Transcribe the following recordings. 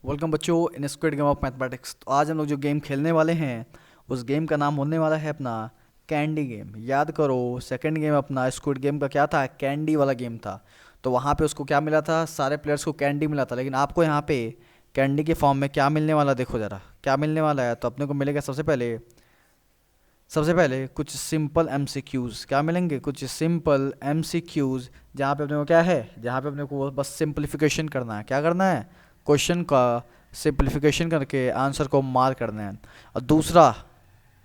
Welcome बच्चों इन squid game of mathematics. तो आज हम लोग जो गेम खेलने वाले हैं उस गेम का नाम होने वाला है अपना कैंडी गेम। याद करो, सेकंड गेम अपना स्क्विड गेम का क्या था, कैंडी वाला गेम था। तो वहाँ पे उसको क्या मिला था, सारे प्लेयर्स को कैंडी मिला था। लेकिन आपको यहाँ पे कैंडी के फॉर्म में क्या मिलने वाला, देखो ज़रा क्या मिलने वाला है। तो अपने को मिलेगा सबसे पहले कुछ सिंपल एमसीक्यूज़। क्या मिलेंगे, कुछ सिंपल एमसीक्यूज़, जहाँ पे अपने को क्या है, जहाँ पे अपने को बस सिंपलीफिकेशन करना है। क्या करना है, क्वेश्चन का सिंपलीफिकेशन करके आंसर को मार्क करना है। और दूसरा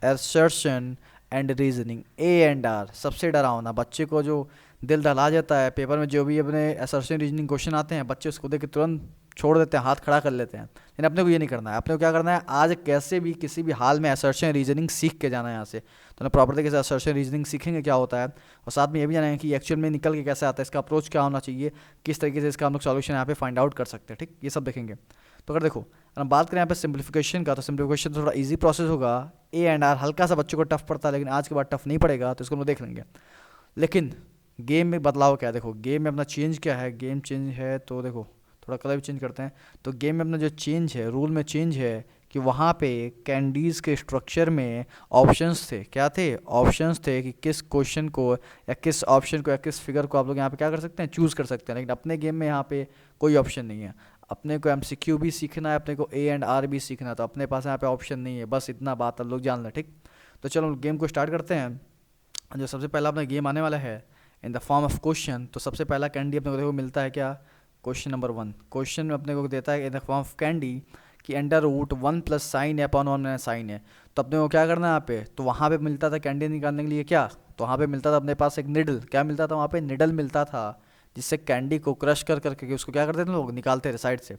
assertion and reasoning, A and R. सबसे डरावना, बच्चे को जो दिल दहला जाता है पेपर में, जो भी अपने असर्शन रीजनिंग क्वेश्चन आते हैं बच्चे उसको देख के तुरंत छोड़ देते हैं, हाथ खड़ा कर लेते हैं। लेकिन अपने को ये नहीं करना है। अपने को क्या करना है, आज कैसे भी किसी भी हाल में असर्शन रीजनिंग सीख के जाना है यहाँ से। तो ना प्रॉपर तरीके से असर्शन रीजनिंग सीखेंगे क्या होता है, और साथ में ये भी जानेंगे कि एक्चुअल में निकल के कैसे आता है, इसका अप्रोच क्या होना चाहिए, किस तरीके से इसका हम लोग सॉल्यूशन यहाँ पे फाइंड आउट कर सकते हैं। ठीक, ये सब देखेंगे। तो अगर देखो, अगर हम बात करें यहाँ पे सिंप्लीफिकेशन का, तो सिंप्लीफिकेशन थोड़ा इजी प्रोसेस होगा। ए एंड आर हल्का सा बच्चों को टफ पड़ता है, लेकिन आज के बाद टफ नहीं पड़ेगा, तो इसको हम लोग देख लेंगे। लेकिन गेम में बदलाव क्या है, देखो गेम में अपना चेंज क्या है। गेम चेंज है तो देखो थोड़ा कलर भी चेंज करते हैं। तो गेम में अपना जो चेंज है, रूल में चेंज है कि वहाँ पे कैंडीज़ के स्ट्रक्चर में ऑप्शंस थे। क्या थे, ऑप्शंस थे कि किस क्वेश्चन को या किस ऑप्शन को या किस फिगर को आप लोग यहाँ पे क्या कर सकते हैं, चूज़ कर सकते हैं। लेकिन अपने गेम में यहाँ पे कोई ऑप्शन नहीं है। अपने को एमसीक्यू भी सीखना है, अपने को ए एंड आर भी सीखना है, तो अपने पास यहाँ पे ऑप्शन नहीं है। बस इतना बात आप लोग जान लें। ठीक, तो चलो गेम को स्टार्ट करते हैं। जो सबसे पहला अपना गेम आने वाला है in the form of question. तो सबसे पहला कैंडी अपने को देखो मिलता है क्या, क्वेश्चन नंबर 1। क्वेश्चन में अपने को देता है in the form of candy कि अंडर रूट 1 प्लस साइन है अपॉन 1 साइन है। तो अपने को क्या करना है यहाँ पे, तो वहाँ पे मिलता था कैंडी निकालने के लिए क्या, तो वहाँ पे मिलता था अपने पास एक निडल। क्या मिलता था वहाँ पे, निडल मिलता था, जिससे कैंडी को क्रश कर करके उसको क्या करते थे लोग, निकालते थे साइड से।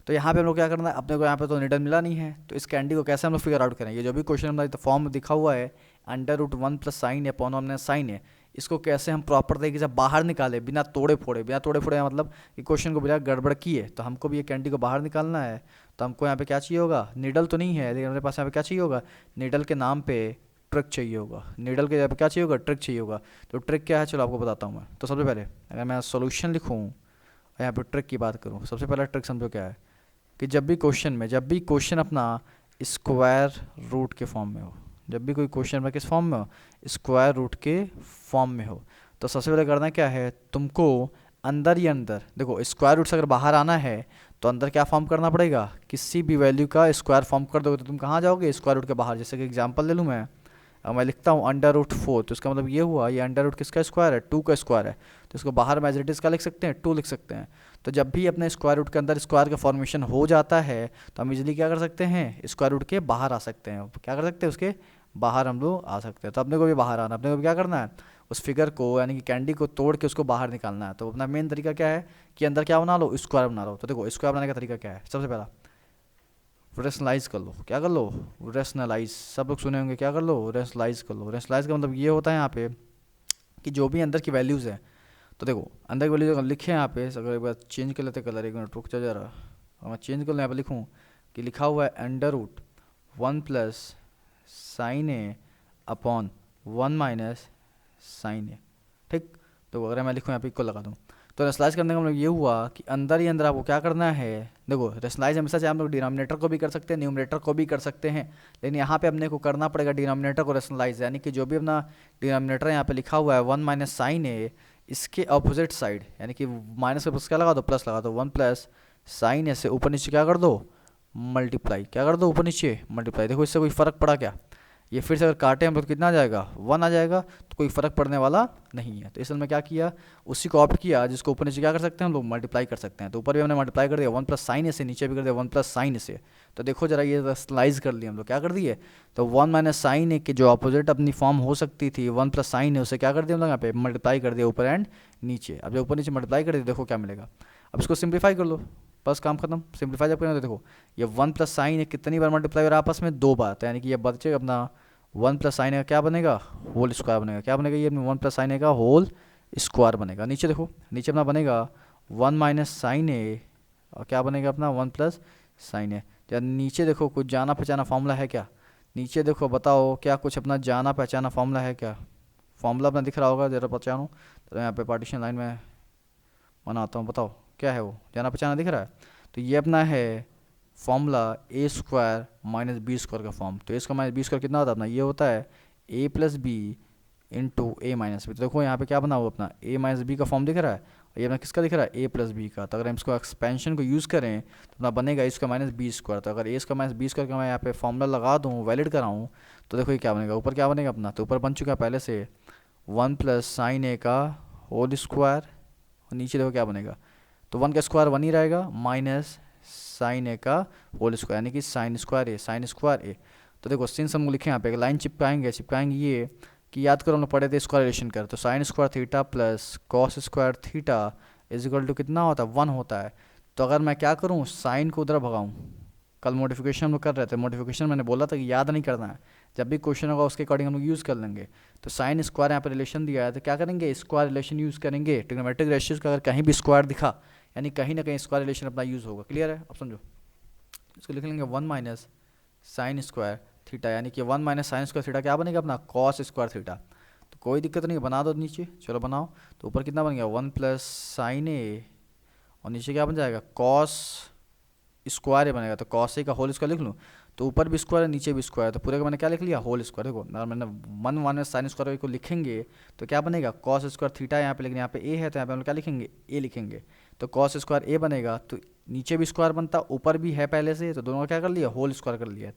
तो यहाँ पे हम लोग क्या करना है, अपने को यहाँ पे तो निडल मिला नहीं है, तो इस कैंडी को कैसे हम लोग फिगर आउट करेंगे। जो भी क्वेश्चन हमारा फॉर्म में दिखा हुआ है अंडर रूट 1 प्लस साइन है अपॉन 1 साइन है, इसको कैसे हम प्रॉपर तरीके से बाहर निकाले बिना तोड़े फोड़े। बिना तोड़े फोड़े मतलब कि क्वेश्चन को बिना गड़बड़ किए, तो हमको भी ये कैंडी को बाहर निकालना है। तो हमको यहाँ पे क्या चाहिए होगा, निडल तो नहीं है, लेकिन हमारे पास यहाँ पे क्या चाहिए होगा, निडल के नाम पे ट्रिक चाहिए होगा। निडल के यहाँ पे क्या चाहिए होगा, ट्रिक चाहिए होगा। तो ट्रिक क्या है, चलो आपको बताता हूँ मैं। तो सबसे पहले अगर मैं सोल्यूशन लिखूँ और यहाँ पे ट्रिक की बात करूँ, सबसे पहला ट्रिक समझो क्या है कि जब भी क्वेश्चन अपना स्क्वायर रूट के फॉर्म में हो, जब भी कोई क्वेश्चन अपना किस फॉर्म में हो, स्क्वायर रूट के फॉर्म में हो, तो सबसे पहले करना क्या है, तुमको अंदर ही अंदर देखो, स्क्वायर रूट से अगर बाहर आना है तो अंदर क्या फॉर्म करना पड़ेगा, किसी भी वैल्यू का स्क्वायर फॉर्म कर दोगे तो तुम कहाँ जाओगे, स्क्वायर रूट के बाहर। जैसे कि एग्जांपल ले लूँ मैं, अब मैं लिखता हूँ अंडर रूट 4, तो इसका मतलब ये हुआ, ये अंडर रूट किसका स्क्वायर है, 2 का स्क्वायर है। तो इसको बाहर में एज इट इज़ का लिख सकते हैं, 2 लिख सकते हैं। तो जब भी अपने स्क्वायर रूट के अंदर स्क्वायर का फॉर्मेशन हो जाता है तो हम इजीली क्या कर सकते हैं, स्क्वायर रूट के बाहर आ सकते हैं। क्या कर सकते हैं, उसके बाहर हम लोग आ सकते हैं। तो अपने को भी बाहर आना, अपने को भी क्या करना है, उस फिगर को यानी कि कैंडी को तोड़ के उसको बाहर निकालना है। तो अपना मेन तरीका क्या है कि अंदर क्या बना लो, स्क्वायर बना लो। तो देखो स्क्वायर बनाने का तरीका क्या है, सबसे पहला रेशनलाइज कर लो। क्या कर लो, रेशनलाइज। सब लोग सुने होंगे, क्या कर लो, रेशनलाइज कर लो। रेशनलाइज का मतलब ये होता है यहाँ पे कि जो भी अंदर की वैल्यूज़ हैं, तो देखो अंदर की वैल्यूज अगर लिखे हैं यहाँ पे, अगर एक बार चेंज कर लेते कलर, एक मिनट रुक जा जरा, मैं चेंज कर लूँ, यहाँ पे लिखूँ कि लिखा हुआ है अंडर रूट 1 प्लस साइन ए अपॉन 1 माइनस साइन ए। ठीक, तो अगर मैं लिखूँ यहाँ पे इक्वल लगा दूँ, तो रेशनलाइज करने का मतलब ये हुआ कि अंदर ही अंदर आपको क्या करना है। देखो रेशनलाइज हमेशा चाहे हम लोग डिनोमिनेटर को भी कर सकते हैं, न्यूमरेटर को भी कर सकते हैं, लेकिन यहाँ पे अपने को करना पड़ेगा डिनोमिनेटर को रेशनलाइज। यानी कि जो भी अपना डिनोमिनेटर यहाँ पे लिखा हुआ है 1 माइनस साइन ए, इसके अपोजिट साइड यानी कि माइनस के पास क्या लगा दो, प्लस लगा दो। 1 प्लस साइन ए से ऊपर नीचे क्या कर दो, मल्टीप्लाई। क्या कर दो, ऊपर नीचे मल्टीप्लाई। देखो इससे कोई फ़र्क पड़ा क्या, ये फिर से अगर काटे हम लोग तो कितना आ जाएगा, 1 आ जाएगा, तो कोई फ़र्क पड़ने वाला नहीं है। तो इसलिए मैं क्या किया, उसी को ऑप्ट किया जिसको ऊपर नीचे क्या कर सकते हैं हम लोग, मल्टीप्लाई कर सकते हैं। तो ऊपर भी हमने मल्टीप्लाई कर दिया 1 प्लस साइन से, नीचे भी कर दिया 1 प्लस साइन से। तो देखो जरा ये रेशनलाइज कर लिया हम लोग, क्या कर दिए, तो 1 माइनस साइन ए की जो अपोजिट अपनी फॉर्म हो सकती थी 1 प्लस साइन है, उसे क्या कर दिया हम लोग यहाँ पे मल्टीप्लाई कर दिया ऊपर एंड नीचे। अब जब ऊपर नीचे मल्टीप्लाई कर दिया देखो क्या मिलेगा। अब इसको सिंप्लीफाई कर लो, बस काम खत्म। सिंप्लीफाई जब करें तो देखो ये 1 प्लस साइन है कितनी बार मल्टीप्लाई हो रहा है आपस में, 2 बार। तो यानी कि ये बचेगा अपना 1 प्लस साइन का क्या बनेगा, होल स्क्वायर बनेगा। क्या बनेगा, ये 1 प्लस साइन का होल स्क्वायर बनेगा। नीचे देखो, नीचे अपना बनेगा 1 माइनस साइन ए, और क्या बनेगा अपना 1 प्लस साइन ए। या नीचे देखो कुछ जाना पहचाना फार्मूला है क्या, नीचे देखो बताओ क्या कुछ अपना जाना पहचाना फार्मूला है क्या। फार्मूला अपना दिख रहा होगा, ज़रा पहचानो। तो यहाँ पे पार्टीशन लाइन में बनाता हूँ, बताओ क्या है वो, जाना पहचाना दिख रहा है। तो ये अपना है फॉर्मूला ए स्क्वायर माइनस बी स्क्वायर का फॉर्म। तो ए स्क्वायर माइनस बी स्क्वायर कितना होता है अपना, ये होता है ए प्लस बी इंटू ए माइनस बी। तो देखो यहाँ पे क्या बना हुआ अपना ए माइनस बी का फॉर्म दिख रहा है, और ये अपना किसका दिख रहा है, ए प्लस बी का। तो अगर हम इसको एक्सपेंशन को यूज़ करें तो अपना बनेगा ए स्क्वायर माइनस बी स्क्वायर। तो अगर ए स्क्वायर माइनस बी स्क्वायर का मैं यहाँ पे फॉर्मूला लगा दूँ, वैलिड कराऊँ, तो देखो ये क्या बनेगा, ऊपर क्या बनेगा अपना, तो ऊपर बन चुका है पहले से 1 प्लस साइन ए का होल स्क्वायर, और नीचे देखो क्या बनेगा, तो 1 का स्क्वायर 1 ही रहेगा, माइनस साइन ए का होल स्क्वायर, यानी कि साइन स्क्वायर ए, साइन स्क्वायर ए। तो देखो सिंस हम लिखे यहाँ पे लाइन चिपकाएंगे ये कि याद करो हम लोग पढ़े थे स्क्वायर रिलेशन कर, तो sine square theta plus cos square theta is equal to कितना होता है, 1 होता है। तो अगर मैं क्या करूँ, साइन को उधर भगाऊँ, कल मॉडिफिकेशन हम लोग कर रहे थे, मॉडिफिकेशन मैंने बोला था कि याद नहीं करना है, जब भी क्वेश्चन होगा उसके अकॉर्डिंग हम लोग यूज़ कर लेंगे। तो साइन स्क्वायर यहाँ पर रिलेशन दिया है, तो क्या करेंगे, स्क्वायर रिलेशन यूज़ करेंगे। ट्रिग्नोमेट्रिक रेशियोज का अगर कहीं भी स्क्वायर दिखा, यानी कहीं ना कहीं स्क्वायर रिलेशन अपना यूज़ होगा। क्लियर है, अब समझो, इसको लिख लेंगे 1 माइनस साइन स्क्वायर थीटा, यानी कि 1 माइनस साइन स्क्वायर थीटा क्या बनेगा अपना, कॉस स्क्वायर थीटा। तो कोई दिक्कत नहीं, बना दो नीचे, चलो बनाओ। तो ऊपर कितना बन गया 1 प्लस साइन ए, और नीचे क्या बन जाएगा कॉस स्क्वायर ए बनेगा। तो कॉस ए का होल स्क्वायर लिख लूँ, तो ऊपर भी स्क्वायर है नीचे भी स्क्वायर है, तो पूरे का मैंने क्या लिख लिया, होल स्क्वायर। देखो अगर मैंने 1 माइनस साइन स्क्वायर को लिखेंगे तो क्या बनेगा, कॉस स्क्वायर थीटा यहाँ पे, लेकिन यहाँ पे ए है तो यहाँ पे हम लोग क्या लिखेंगे, ए लिखेंगे। तो कॉस स्क्वायर ए बनेगा, तो नीचे भी स्क्वायर बनता, ऊपर भी है पहले से, तो दोनों का क्या कर लिया, होल स्क्वायर कर लिया।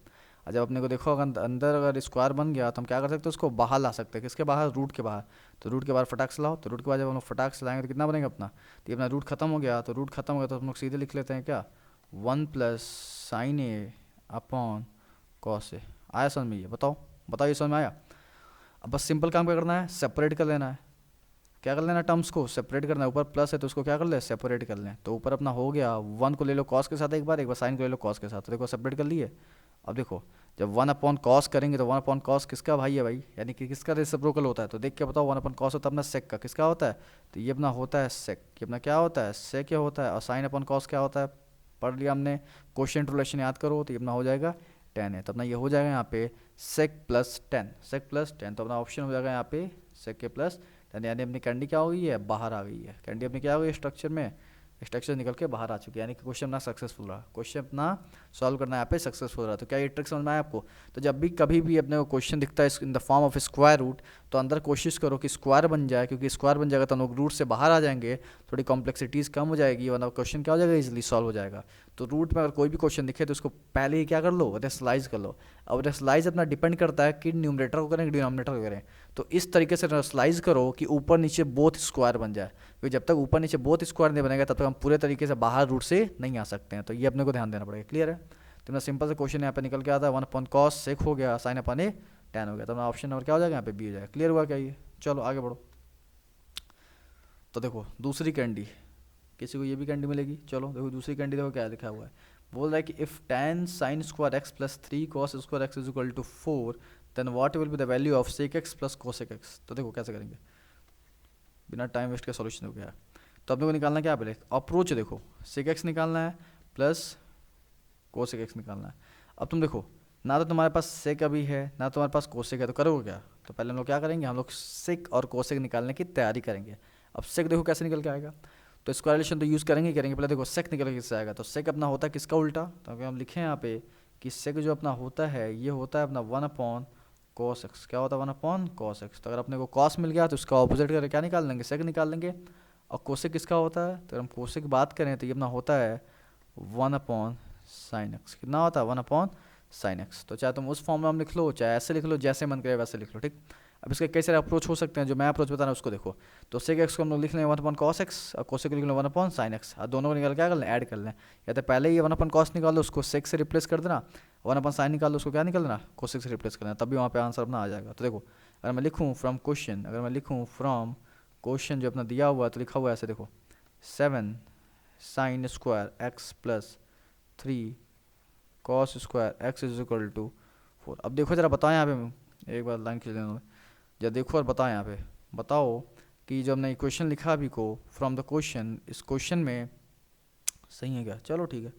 और जब अपने को देखो अगर अंदर अगर स्क्वायर बन गया तो हम क्या कर सकते हैं, उसको बाहर ला सकते हैं, किसके बाहर, रूट के बाहर। तो रूट के बाहर फटाक से लाओ, तो रूट के बाद जब हम लोग फटाक से लाएंगे तो कितना बनेगा अपना, तो ये अपना रूट खत्म हो गया। तो रूट खत्म हो गया तो हम लोग सीधे लिख लेते हैं क्या, 1 plus sign A upon cos A. आया समझ में, ये बताओ बताओ, ये समझ में आया। अब बस सिंपल काम क्या करना है, सेपरेट कर लेना है। क्या कर लेना, टर्म्स को सेपरेट करना है, ऊपर प्लस है तो उसको क्या कर ले, सेपरेट कर लें। तो ऊपर अपना हो गया 1 को ले लो कॉस के साथ एक बार साइन को ले लो कॉस के साथ, तो देखो सेपरेट कर लिए। अब देखो जब 1 अपॉन कॉस करेंगे तो 1 अपॉन कॉस किसका भाई है भाई, यानी कि किसका रेसिप्रोकल होता है। तो देख के बताओ 1 अपॉन कॉस होता है अपना सेक का, किसका होता है, तो ये अपना होता है सेक, ये अपना क्या होता है, सेक क्या होता है। और साइन अपॉन कॉस क्या होता है, पढ़ लिया हमने, क्वेश्चन रिलेशन याद करो, तो ये अपना हो जाएगा 10 है। तो अपना ये हो जाएगा यहाँ पे सेक प्लस 10, सेक प्लस 10। तो अपना ऑप्शन हो जाएगा यहाँ पे सेक के प्लस 10, यानी अपनी कैंडी क्या हो गई है, बाहर आ गई है। कैंडी अपनी क्या हो गई स्ट्रक्चर में, स्ट्रक्चर निकल के बाहर आ चुकी है, यानी कि क्वेश्चन अपना सक्सेसफुल रहा, क्वेश्चन अपना सॉल्व करना यहाँ पे सक्सेसफुल रहा। तो क्या ये ट्रिक समझ में आया आपको। तो जब भी कभी भी अपने को क्वेश्चन दिखता है in the form of square root, तो अंदर कोशिश करो कि स्क्वायर बन जाए, क्योंकि स्क्वायर बन जाएगा तो हम लोग रूट से बाहर आ जाएंगे, थोड़ी कॉम्प्लेक्सिटीज़ कम हो जाएगी, वरना क्वेश्चन क्या हो जाएगा, इजीली सॉल्व हो जाएगा। तो रूट में अगर कोई भी क्वेश्चन दिखे तो उसको पहले ही क्या कर लो, रेसलाइज कर लो। अब रेसलाइज अपना डिपेंड करता है कि न्यूमरेटर को करें कि डिनोमिनेटर को करें। तो इस तरीके से रेसलाइज करो कि ऊपर नीचे बोथ स्क्वायर बन जाए, क्योंकि जब तक ऊपर नीचे बोथ स्क्वायर नहीं बनेगा तब तक हम पूरे तरीके से बाहर रूट से नहीं आ सकते हैं। तो ये अपने को ध्यान देना पड़ेगा। क्लियर है, तो मेरा सिंपल से क्वेश्चन यहाँ पे निकल के आता है 1 अपॉन कॉस सेक हो गया, साइन अपॉन ए 10 हो गया। तो अपना ऑप्शन नंबर क्या हो जाएगा यहाँ पे, बी हो जाएगा। क्लियर हुआ क्या ये, चलो आगे बढ़ो। तो देखो दूसरी कैंडी, किसी को ये भी कैंडी मिलेगी। चलो देखो दूसरी कैंडी, देखो क्या लिखा हुआ है, बोल रहा है कि if tan sine square X plus 3 cos square X is equal to 4 then what will be the value of sec X plus cosec X. तो देखो कैसे करेंगे, बिना टाइम वेस्ट के सॉल्यूशन हो गया। तो अपने को निकालना क्या पहले, अप्रोच देखो, सेक एक्स निकालना है प्लस कोसेक एक्स निकालना है। अब तुम देखो ना तो तुम्हारे पास सेक अभी है ना तुम्हारे पास कोसेक है, तो करोगे क्या। तो पहले हम लोग क्या करेंगे, हम लोग सेक और कोसेक निकालने की तैयारी करेंगे। अब सेक देखो कैसे निकल के आएगा, तो स्क्वायर रिलेशन तो यूज़ करेंगे ही करेंगे। पहले देखो सेक निकल के किससे आएगा, तो सेक अपना होता है किसका उल्टा। तो अगर हम लिखें यहाँ पे कि सेक जो अपना होता है ये होता है अपना 1 अपॉन कॉस एक्स। क्या होता है 1 अपॉन कॉस एक्स। तो अगर अपने को कॉस मिल गया तो उसका ऑपोजिट करके क्या निकाल लेंगे, सेक निकाल लेंगे। और कोसेक किसका होता है, तो अगर हम कोसेक की बात करें तो ये अपना होता है 1 अपॉन साइन एक्स। कितना होता है 1 अपॉन साइन एक्स। तो चाहे तुम उस फॉर्म में हम लिख लो चाहे ऐसे लिख लो, जैसे मन करे वैसे लिख लो, ठीक। अब इसके कई सारे अप्रोच हो सकते हैं, जो मैं अप्रोच बता रहा हूँ उसको देखो। तो सेक एक्स को हम लोग लिख लें 1 अपॉन कॉस एक्स, और कोसेक को लिख लें 1 अपॉन साइन एक्स। और दोनों को निकाल क्या कर लें, ऐड कर लें। या तो पहले ही 1 अपॉन कॉस निकाल लो, उसको सेक से रिप्लेस कर देना, 1 अपॉन साइन निकाल लो, उसको क्या निकाल देना, कोसेक से रिप्लेस कर देना, तब भी वहाँ पे आंसर अपना आ जाएगा। तो देखो अगर मैं लिखूँ फ्रॉम क्वेश्चन, अगर मैं लिखूँ फ्रॉम क्वेश्चन जो अपना दिया हुआ है, तो लिखा हुआ है ऐसे देखो 7 sine square X plus 3 cos square X is equal to 4। अब देखो जरा बताओ यहाँ पे, एक बार लाइन खींच लेना जरा, देखो और बताओ यहाँ पे, बताओ कि जो हमने इक्वेशन लिखा अभी को फ्रॉम द क्वेश्चन, इस क्वेश्चन में सही है क्या, चलो ठीक है।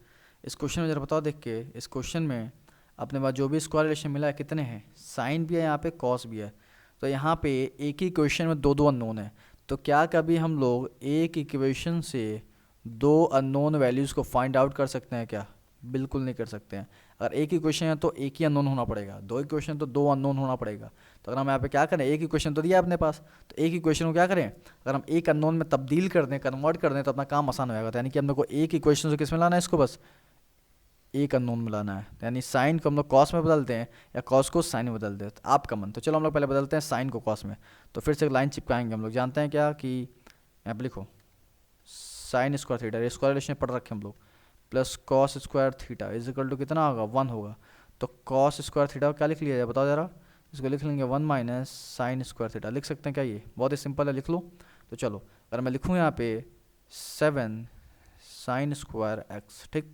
इस क्वेश्चन में जरा बताओ देख के, इस क्वेश्चन में अपने पास जो भी स्क्वायर रिलेशन मिला है कितने हैं, साइन भी है यहाँ पे कॉस भी है। तो यहाँ पे एक ही क्वेश्चन में दो अननोन है, तो क्या कभी हम लोग एक इक्वेशन से 2 अननोन वैल्यूज़ को फाइंड आउट कर सकते हैं क्या, बिल्कुल नहीं कर सकते हैं। अगर एक ही क्वेश्चन है तो एक ही अननोन होना पड़ेगा, दो ही क्वेश्चन तो दो अननोन होना पड़ेगा। तो अगर हम यहाँ पे क्या करें, एक ही क्वेश्चन तो दिया है अपने पास, तो एक ही क्वेश्चन को क्या करें, अगर हम एक अननोन में तब्दील कर दें, कन्वर्ट कर दें, तो अपना काम आसान हो जाएगा। तो यानी कि हम लोग को एक ही क्वेश्चन से किस में लाना है, इसको बस एक अननोन में लाना है। तो यानी साइन को हम लोग कॉस में बदलते हैं या कॉस को साइन में बदलते हैं, तो आपका मन। तो चलो हम लोग पहले बदलते हैं साइन को कॉस में। तो फिर से एक लाइन चिपकाएंगे हम लोग, जानते हैं क्या कि यहाँ पे लिखो sine square theta, square relation पढ़ रखे हम लोग, plus cos square theta is equal to कितना होगा, 1 होगा। तो कॉस स्क्वायर थीटा को क्या लिख लिया जाए, बताओ जरा। इसको लिख लेंगे 1 माइनस साइन स्क्वायर थीटा, लिख सकते हैं क्या, ये बहुत ही सिंपल है, लिख लो। तो चलो अगर मैं लिखूँ यहाँ पे 7 साइन स्क्वायर एक्स, ठीक,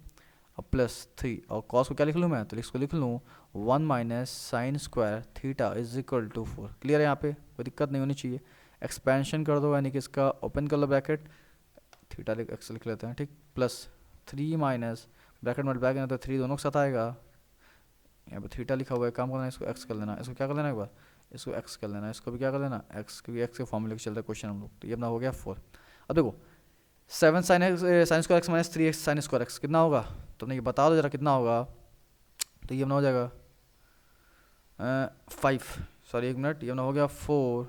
और प्लस 3, और कॉस को क्या लिख लूँ मैं, तो इसको लिख लूँ 1 minus sine square theta is equal to 4। Clear है, यहाँ पे कोई दिक्कत नहीं होनी चाहिए। एक्सपेंशन कर दो, यानी कि इसका ओपन कर लो ब्रैकेट, थीटा एक्स लिख लेते हैं, ठीक, प्लस 3 माइनस ब्रैकेट मल्टीप्लाई करना तो 3 दोनों के साथ आएगा, यहाँ पे थीटा लिखा हुआ है, काम करना है, इसको एक्स कर लेना, इसको क्या कर लेना एक बार, इसको एक्स कर लेना, इसको भी क्या कर लेना एक्स, क्योंकि एक्स के फॉर्मूले के चलते क्वेश्चन हम लोग। तो ये अपना हो गया 4। अब देखो 7 sine x sign square x minus 3 x sign square x कितना होगा, तो नहीं बता दो जरा कितना होगा। तो ये अपना हो जाएगा 5, सॉरी 1 मिनट, ये अपना हो गया 4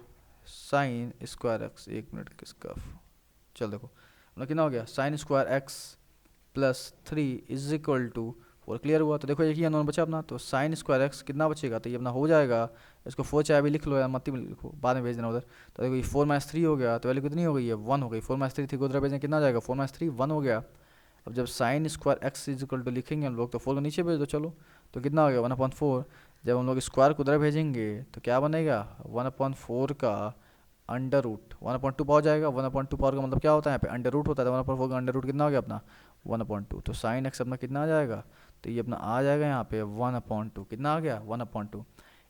साइन स्क्वायर एक्स, 1 मिनट किसका, चल देखो अपना कितना हो गया, sine square X plus 3 is equal to 4। Clear हुआ। तो देखो एक ही अननोन बचा अपना, तो साइन स्क्वायर एक्स कितना बचेगा, तो ये अपना हो जाएगा, इसको 4 चाहे अभी लिख लो या मत ही लिखो, बाद में भेज देना उधर। तो देखो ये 4 माइनस 3 हो गया, तो वैल्यू कितनी हो गई है, 1 हो गई। 4 माइनस 3 थी, उधर भेजें कितना जाएगा, 4 माइनस 3 1 हो गया। अब जब sine square X is equal to लिखेंगे हम लोग, तो 4 को नीचे भेज दो, चलो तो कितना हो गया 1/4। जब हम लोग स्क्वायर को उधर भेजेंगे तो क्या बनेगा, 1/4 का अंडर रूट 1/2 पावर जाएगा। 1/2 पावर का मतलब क्या होता है, यहाँ पे अंडर रूट होता है, तो 1/4 का अंडर रूट कितना हो गया अपना 1/2। तो साइन एक्स अपना कितना आ जाएगा, तो ये अपना आ जाएगा यहाँ पे 1/2, कितना आ गया 1/2।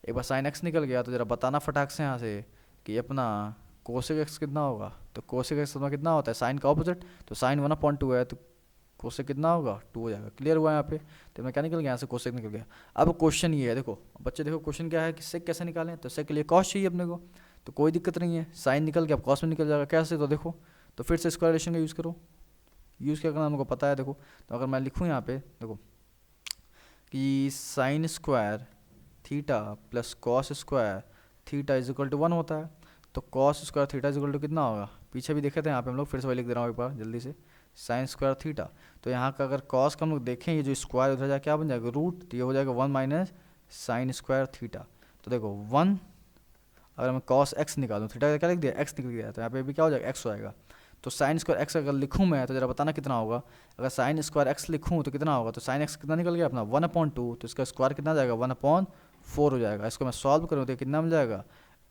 एक बार साइन एक्स निकल गया तो जरा बताना फटाक से यहाँ से कि अपना कोसेक एक्स कितना होगा। तो कोसेक एक्स अपना कितना होता है, साइन का ऑपोजिट, तो साइन 1/2 है, तो कोसेक कितना होगा 2 हो जाएगा। क्लियर हुआ यहाँ पे, तो मैं क्या निकल गया यहाँ से, कोसेक निकल गया। अब क्वेश्चन ये है, देखो बच्चे देखो क्वेश्चन क्या है कि सेक कैसे निकालें, तो सेक के लिए कॉस चाहिए अपने को, तो कोई दिक्कत नहीं है, साइन निकल गया अब कॉस में निकल जाएगा, कैसे, तो देखो तो फिर से स्क्वायर रिलेशन का यूज़ करो, यूज़ क्या करना हमको पता है। देखो तो अगर मैं लिखूँ यहाँ पे देखो कि sine square theta plus cos square theta is equal to 1 होता है, तो cos square theta is equal to कितना होगा, पीछे भी देखे थे यहाँ पे हम लोग, फिर से वही लिख दे रहा हूँ एक बार जल्दी से, साइन स्क्वायर थीटा। तो यहाँ का अगर कॉस का हम लोग देखें, ये जो स्क्वायर उधर जाए क्या बन जाएगा रूट, तो ये हो जाएगा 1 माइनस साइन स्क्वायर थीटा। तो देखो 1, अगर मैं कॉस एक्स निकालूँ, थीटा का क्या लिख दिया एक्स निकल गया, तो यहाँ पे भी क्या हो जाएगा एक्स हो जाएगा। तो साइन स्क्वायर एक्स अगर लिखूँ मैं, तो जरा बताना कितना होगा, अगर साइन स्क्वायर एक्स लिखूँ तो कितना होगा, तो साइन एक्स कितना निकल गया अपना 1/2, तो इसका स्क्वायर कितना जाएगा 1/4 हो जाएगा। इसको मैं सॉल्व करूँ तो कितना मिल जाएगा,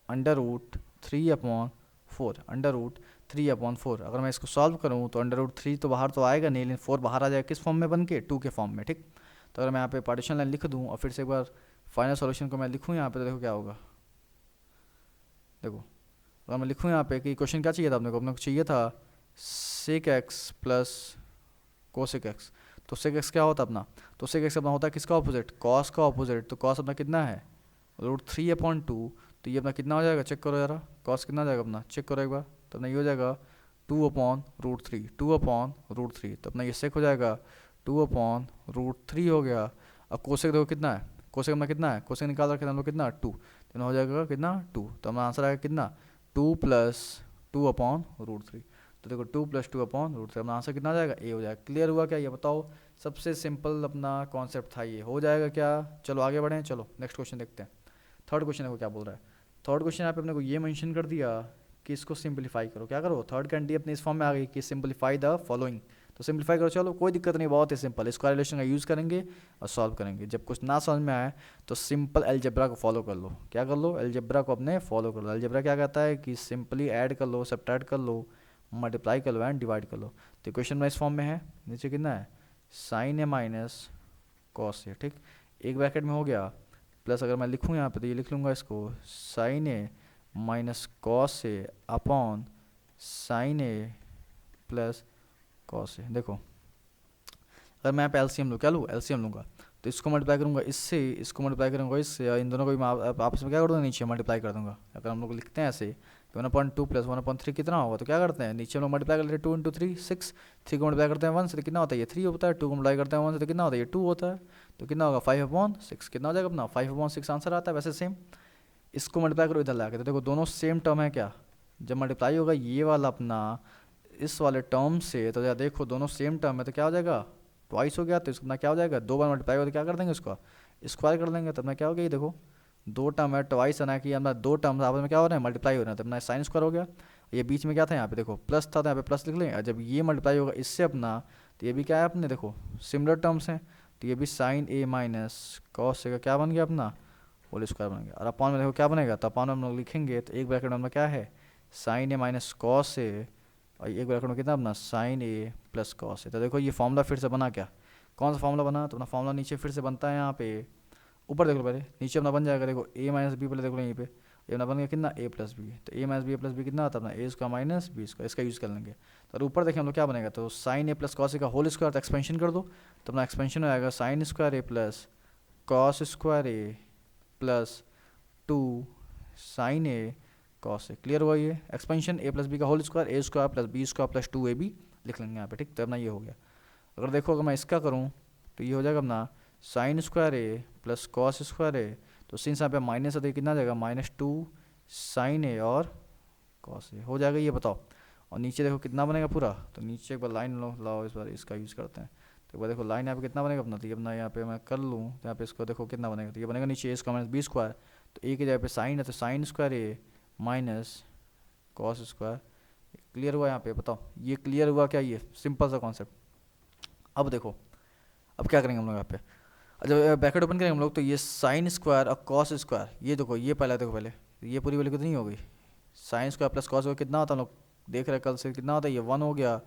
अंडर रूट 3/4, अंडर रूट 3/4। अगर मैं इसको सॉल्व करूँ तो अंडर रूट 3 तो बाहर तो आएगा नहीं, लेकिन 4 बाहर आ जाएगा किस फॉर्म में बन के, 2 के फॉर्म में, ठीक। तो अगर मैं यहाँ पे पार्टीशन लाइन लिख दूँ और फिर से एक बार फाइनल सॉल्यूशन को मैं लिखूँ यहाँ पे, तो देखो क्या होगा, देखो अगर मैं लिखूँ यहाँ पे कि क्वेश्चन क्या चाहिए था अपने को चाहिए था sec X plus cosec X. तो सेक एक्स क्या होता है अपना, तो सेक एक्स अपना होता है किसका ऑपोजिट, कॉस का ऑपोजिट। तो कॉस अपना कितना है रूट 3/2, तो ये अपना कितना हो जाएगा, चेक करो यारा, कॉस कितना जाएगा अपना, चेक करो एक बार, तो अपना ये हो जाएगा 2/√3, 2/√3। तो अपना ये सेक हो जाएगा 2/√3 हो गया। अब कोसेक देखो कितना है, कोसेक अपना कितना है, कोसेक निकाल रखे हम लोग कितना 2, तो हो जाएगा कितना 2, तो हमारा आंसर आएगा कितना 2 + 2/√3। तो देखो 2 + 2/√3 अपना आंसर कितना आ जाएगा, ए हो जाएगा। क्लियर हुआ क्या, ये बताओ, सबसे सिंपल अपना कॉन्सेप्ट था, ये हो जाएगा क्या। चलो आगे बढ़ें, चलो नेक्स्ट क्वेश्चन देखते हैं। थर्ड क्वेश्चन देखो क्या बोल रहा है। थर्ड क्वेश्चन यहाँ पे अपने को ये मेंशन कर दिया कि इसको सिंपलीफाई करो, क्या करो, थर्ड कैंडी अपने इस फॉर्म में आ गई कि सिंपलीफाई द फॉलोइंग। तो सिंपलीफाई करो, चलो कोई दिक्कत नहीं, बहुत ही सिंपल, स्क्वायर रिलेशन का यूज़ करेंगे और सॉल्व करेंगे। जब कुछ ना समझ में आए तो सिंपल अलजेब्रा को फॉलो कर लो, क्या कर लो, अलजेब्रा को अपने फॉलो कर लो। अलजेब्रा क्या कहता है कि सिंपली ऐड कर लो, सब्ट्रैक्ट कर लो, मल्टीप्लाई कर लो एंड डिवाइड कर लो। तो क्वेश्चन में इस फॉर्म में है, नीचे कितना है sign A minus cos A, ठीक, एक ब्रैकेट में हो गया, प्लस अगर मैं लिखूँ यहाँ पे तो ये लिख लूँगा इसको sign A minus cos A upon sine A plus cos A. देखो अगर मैं यहाँ पे एलसीएम लूँ, क्या लूँ, एलसीएम लूँगा, तो इसको मल्टीप्लाई करूँगा इससे, इसको मल्टीप्लाई करूँगा इससे, और इन दोनों को भी मैं आपस में क्या कर दूँगा नीचे मल्टीप्लाई कर दूँगा। अगर हम लोग लिखते हैं ऐसे 1/2 प्लस 1/3 कितना होगा, तो क्या करते हैं नीचे हम लोग मल्टीप्लाई कर लेते हैं, 2 इंटू 3 6, 3 को मल्टीप्लाई करते हैं 1 से तो कितना होता है ये 3 होता है, 2 को मल्टीप्लाई करते हैं 1 से तो कितना होता है ये 2 होता है, तो कितना होगा 5/6 कितना हो जाएगा अपना 5/6 आंसर आता है। वैसे सेम इसको मल्टीप्लाई करो इधर ला के, तो देखो दोनों सेम टर्म है क्या, जब मल्टीप्लाई होगा ये वाला अपना इस वाले टर्म से, तो यार देखो दोनों सेम टर्म है तो क्या हो जाएगा ट्वाइस हो गया, तो इसको अपना क्या हो जाएगा 2 बार मल्टीप्लाई हो तो क्या कर देंगे उसका स्क्वायर कर देंगे, तब ना क्या हो गया ये देखो 2 टर्म है ट्वाइस है ना कि अपना 2 टर्म आपस में क्या हो रहे हैं मल्टीप्लाई हो रहे हैं, तब अपना साइन स्क्वायर हो गया। ये बीच में क्या था यहाँ पे देखो प्लस था, तो यहाँ पे प्लस लिख लें, और जब ये मल्टीप्लाई होगा इससे अपना, तो ये भी क्या है अपने देखो सिमिलर टर्म्स हैं, तो ये भी sign A minus cos A का क्या बन गया अपना होल स्क्वायर बन गया। और अपॉन में देखो क्या बनेगा, तो अपॉन में हम लोग लिखेंगे तो एक ब्रैकेट में क्या है sign A minus cos A, और एक ब्रैकेट में कितना अपना sign A plus cos A. तो देखो ये फॉर्मूला फिर से बना क्या, कौन सा फॉर्मूला बना, तो अपना फॉर्मूला नीचे फिर से बनता है यहाँ पे ऊपर देख लो पहले, नीचे अपना बन जाएगा देखो ए माइनस बी, पहले देख लो यहीं पे ये अपना बन गया कितना ए प्लस बी, तो ए माइनस बी कितना आता है अपना ए स्क्वायर माइनस बी स्क्वायर, इसका यूज़ कर लेंगे। तो ऊपर देखें हम लोग क्या बनेगा, तो sign A plus cos A का होल स्क्वायर, तो एक्सपेंशन कर दो तो अपना एक्सपेंशन हो जाएगा sine square a plus cos square a plus 2 sine a cos a. Clear हुआ ये एक्सपेंशन ए प्लस बी का whole square, a square plus b square plus 2ab लिख लेंगे यहाँ पे, ठीक। तो अपना ये हो गया। अगर देखो अगर मैं इसका करूँ तो ये हो जाएगा अपना sign square a plus cos square ए, तो सिंस यहाँ पे माइनस है तो कितना जाएगा -2 साइन ए और कॉस ए हो जाएगा, ये बताओ। और नीचे देखो कितना बनेगा पूरा, तो नीचे एक बार लाइन लो लाओ, इस बार इसका यूज़ करते हैं, तो एक बार देखो लाइन यहाँ पे कितना बनेगा अपना, तो ये अपना यहाँ पे मैं कर लूँ तो यहाँ पे इसको देखो कितना बनेगा, तो ये बनेगा नीचे ए स्क्वायर माइनस बी स्क्वायर, तो ए की जगह पे साइन है तो साइन स्क्वायर ए माइनस कॉस स्क्वायर। क्लियर हुआ यहाँ पे बताओ, ये क्लियर हुआ क्या, ये सिंपल सा कॉन्सेप्ट। अब देखो अब क्या करेंगे हम लोग यहाँ पे, जब ब्रैकेट ओपन करेंगे हम लोग तो ये साइन स्क्वायर और कॉस स्क्वायर, ये देखो ये पहले देखो पहले ये पूरी वैल्यू कितनी हो गई, sine square plus cos square कितना होता है हम लोग देख रहे कल से कितना होता है, ये 1 हो गया।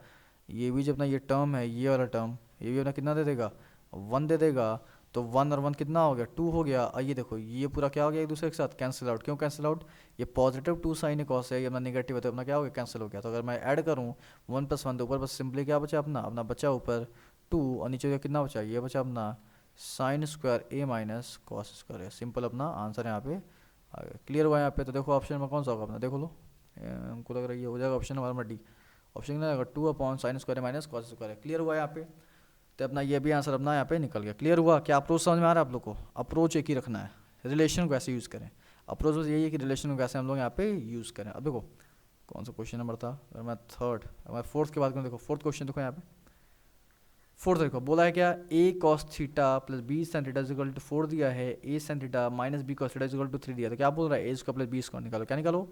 ये भी जब अपना ये टर्म है ये वाला टर्म, ये भी अपना कितना दे देगा 1 दे देगा, तो 1 और 1 कितना हो गया 2 हो गया। और ये देखो ये पूरा क्या हो गया एक दूसरे के साथ कैंसिल आउट, क्यों कैंसिल आउट, ये पॉजिटिव 2 साइन कॉस है, ये अपना नेगेटिव है तो अपना क्या हो गया कैंसिल हो गया। तो अगर मैं ऐड करूँ 1 + 1 तो ऊपर बस सिंपली क्या बचा अपना अपना बचा ऊपर 2 और नीचे कितना बचा, ये बचा अपना साइन स्क्वायर ए माइनस कॉस स्क्वायर है। सिंपल अपना आंसर यहाँ पे आ गया। क्लियर हुआ यहाँ पे, तो देखो ऑप्शन में कौन सा होगा अपना देख लो, हमको लग रहा है ये हो जाएगा ऑप्शन नंबर डी, ऑप्शन क्या आएगा 2/sin square minus cos square है। क्लियर हुआ यहाँ पे, तो अपना ये भी आंसर अपना यहाँ पे निकल गया। क्लियर हुआ, क्या अप्रोच समझ में आ रहा है आप लोग को, अप्रोच एक ही रखना है, रिलेशन को ऐसे यूज़ करें, अप्रोच बस यही है कि रिलेशन को कैसे हम लोग यहाँ पे यूज़ करें। अब देखो कौन सा क्वेश्चन नंबर था, अगर मैं थर्ड मैं फोर्थ की बात करूँ, देखो फोर्थ क्वेश्चन देखो यहाँ पे, फोर्थ देखो बोला है क्या a cos theta plus b sin theta is equal to 4 दिया है, a sin theta minus b cos theta is equal to 3 दिया, तो क्या बोल रहा है a square plus b square निकालो, क्या निकालो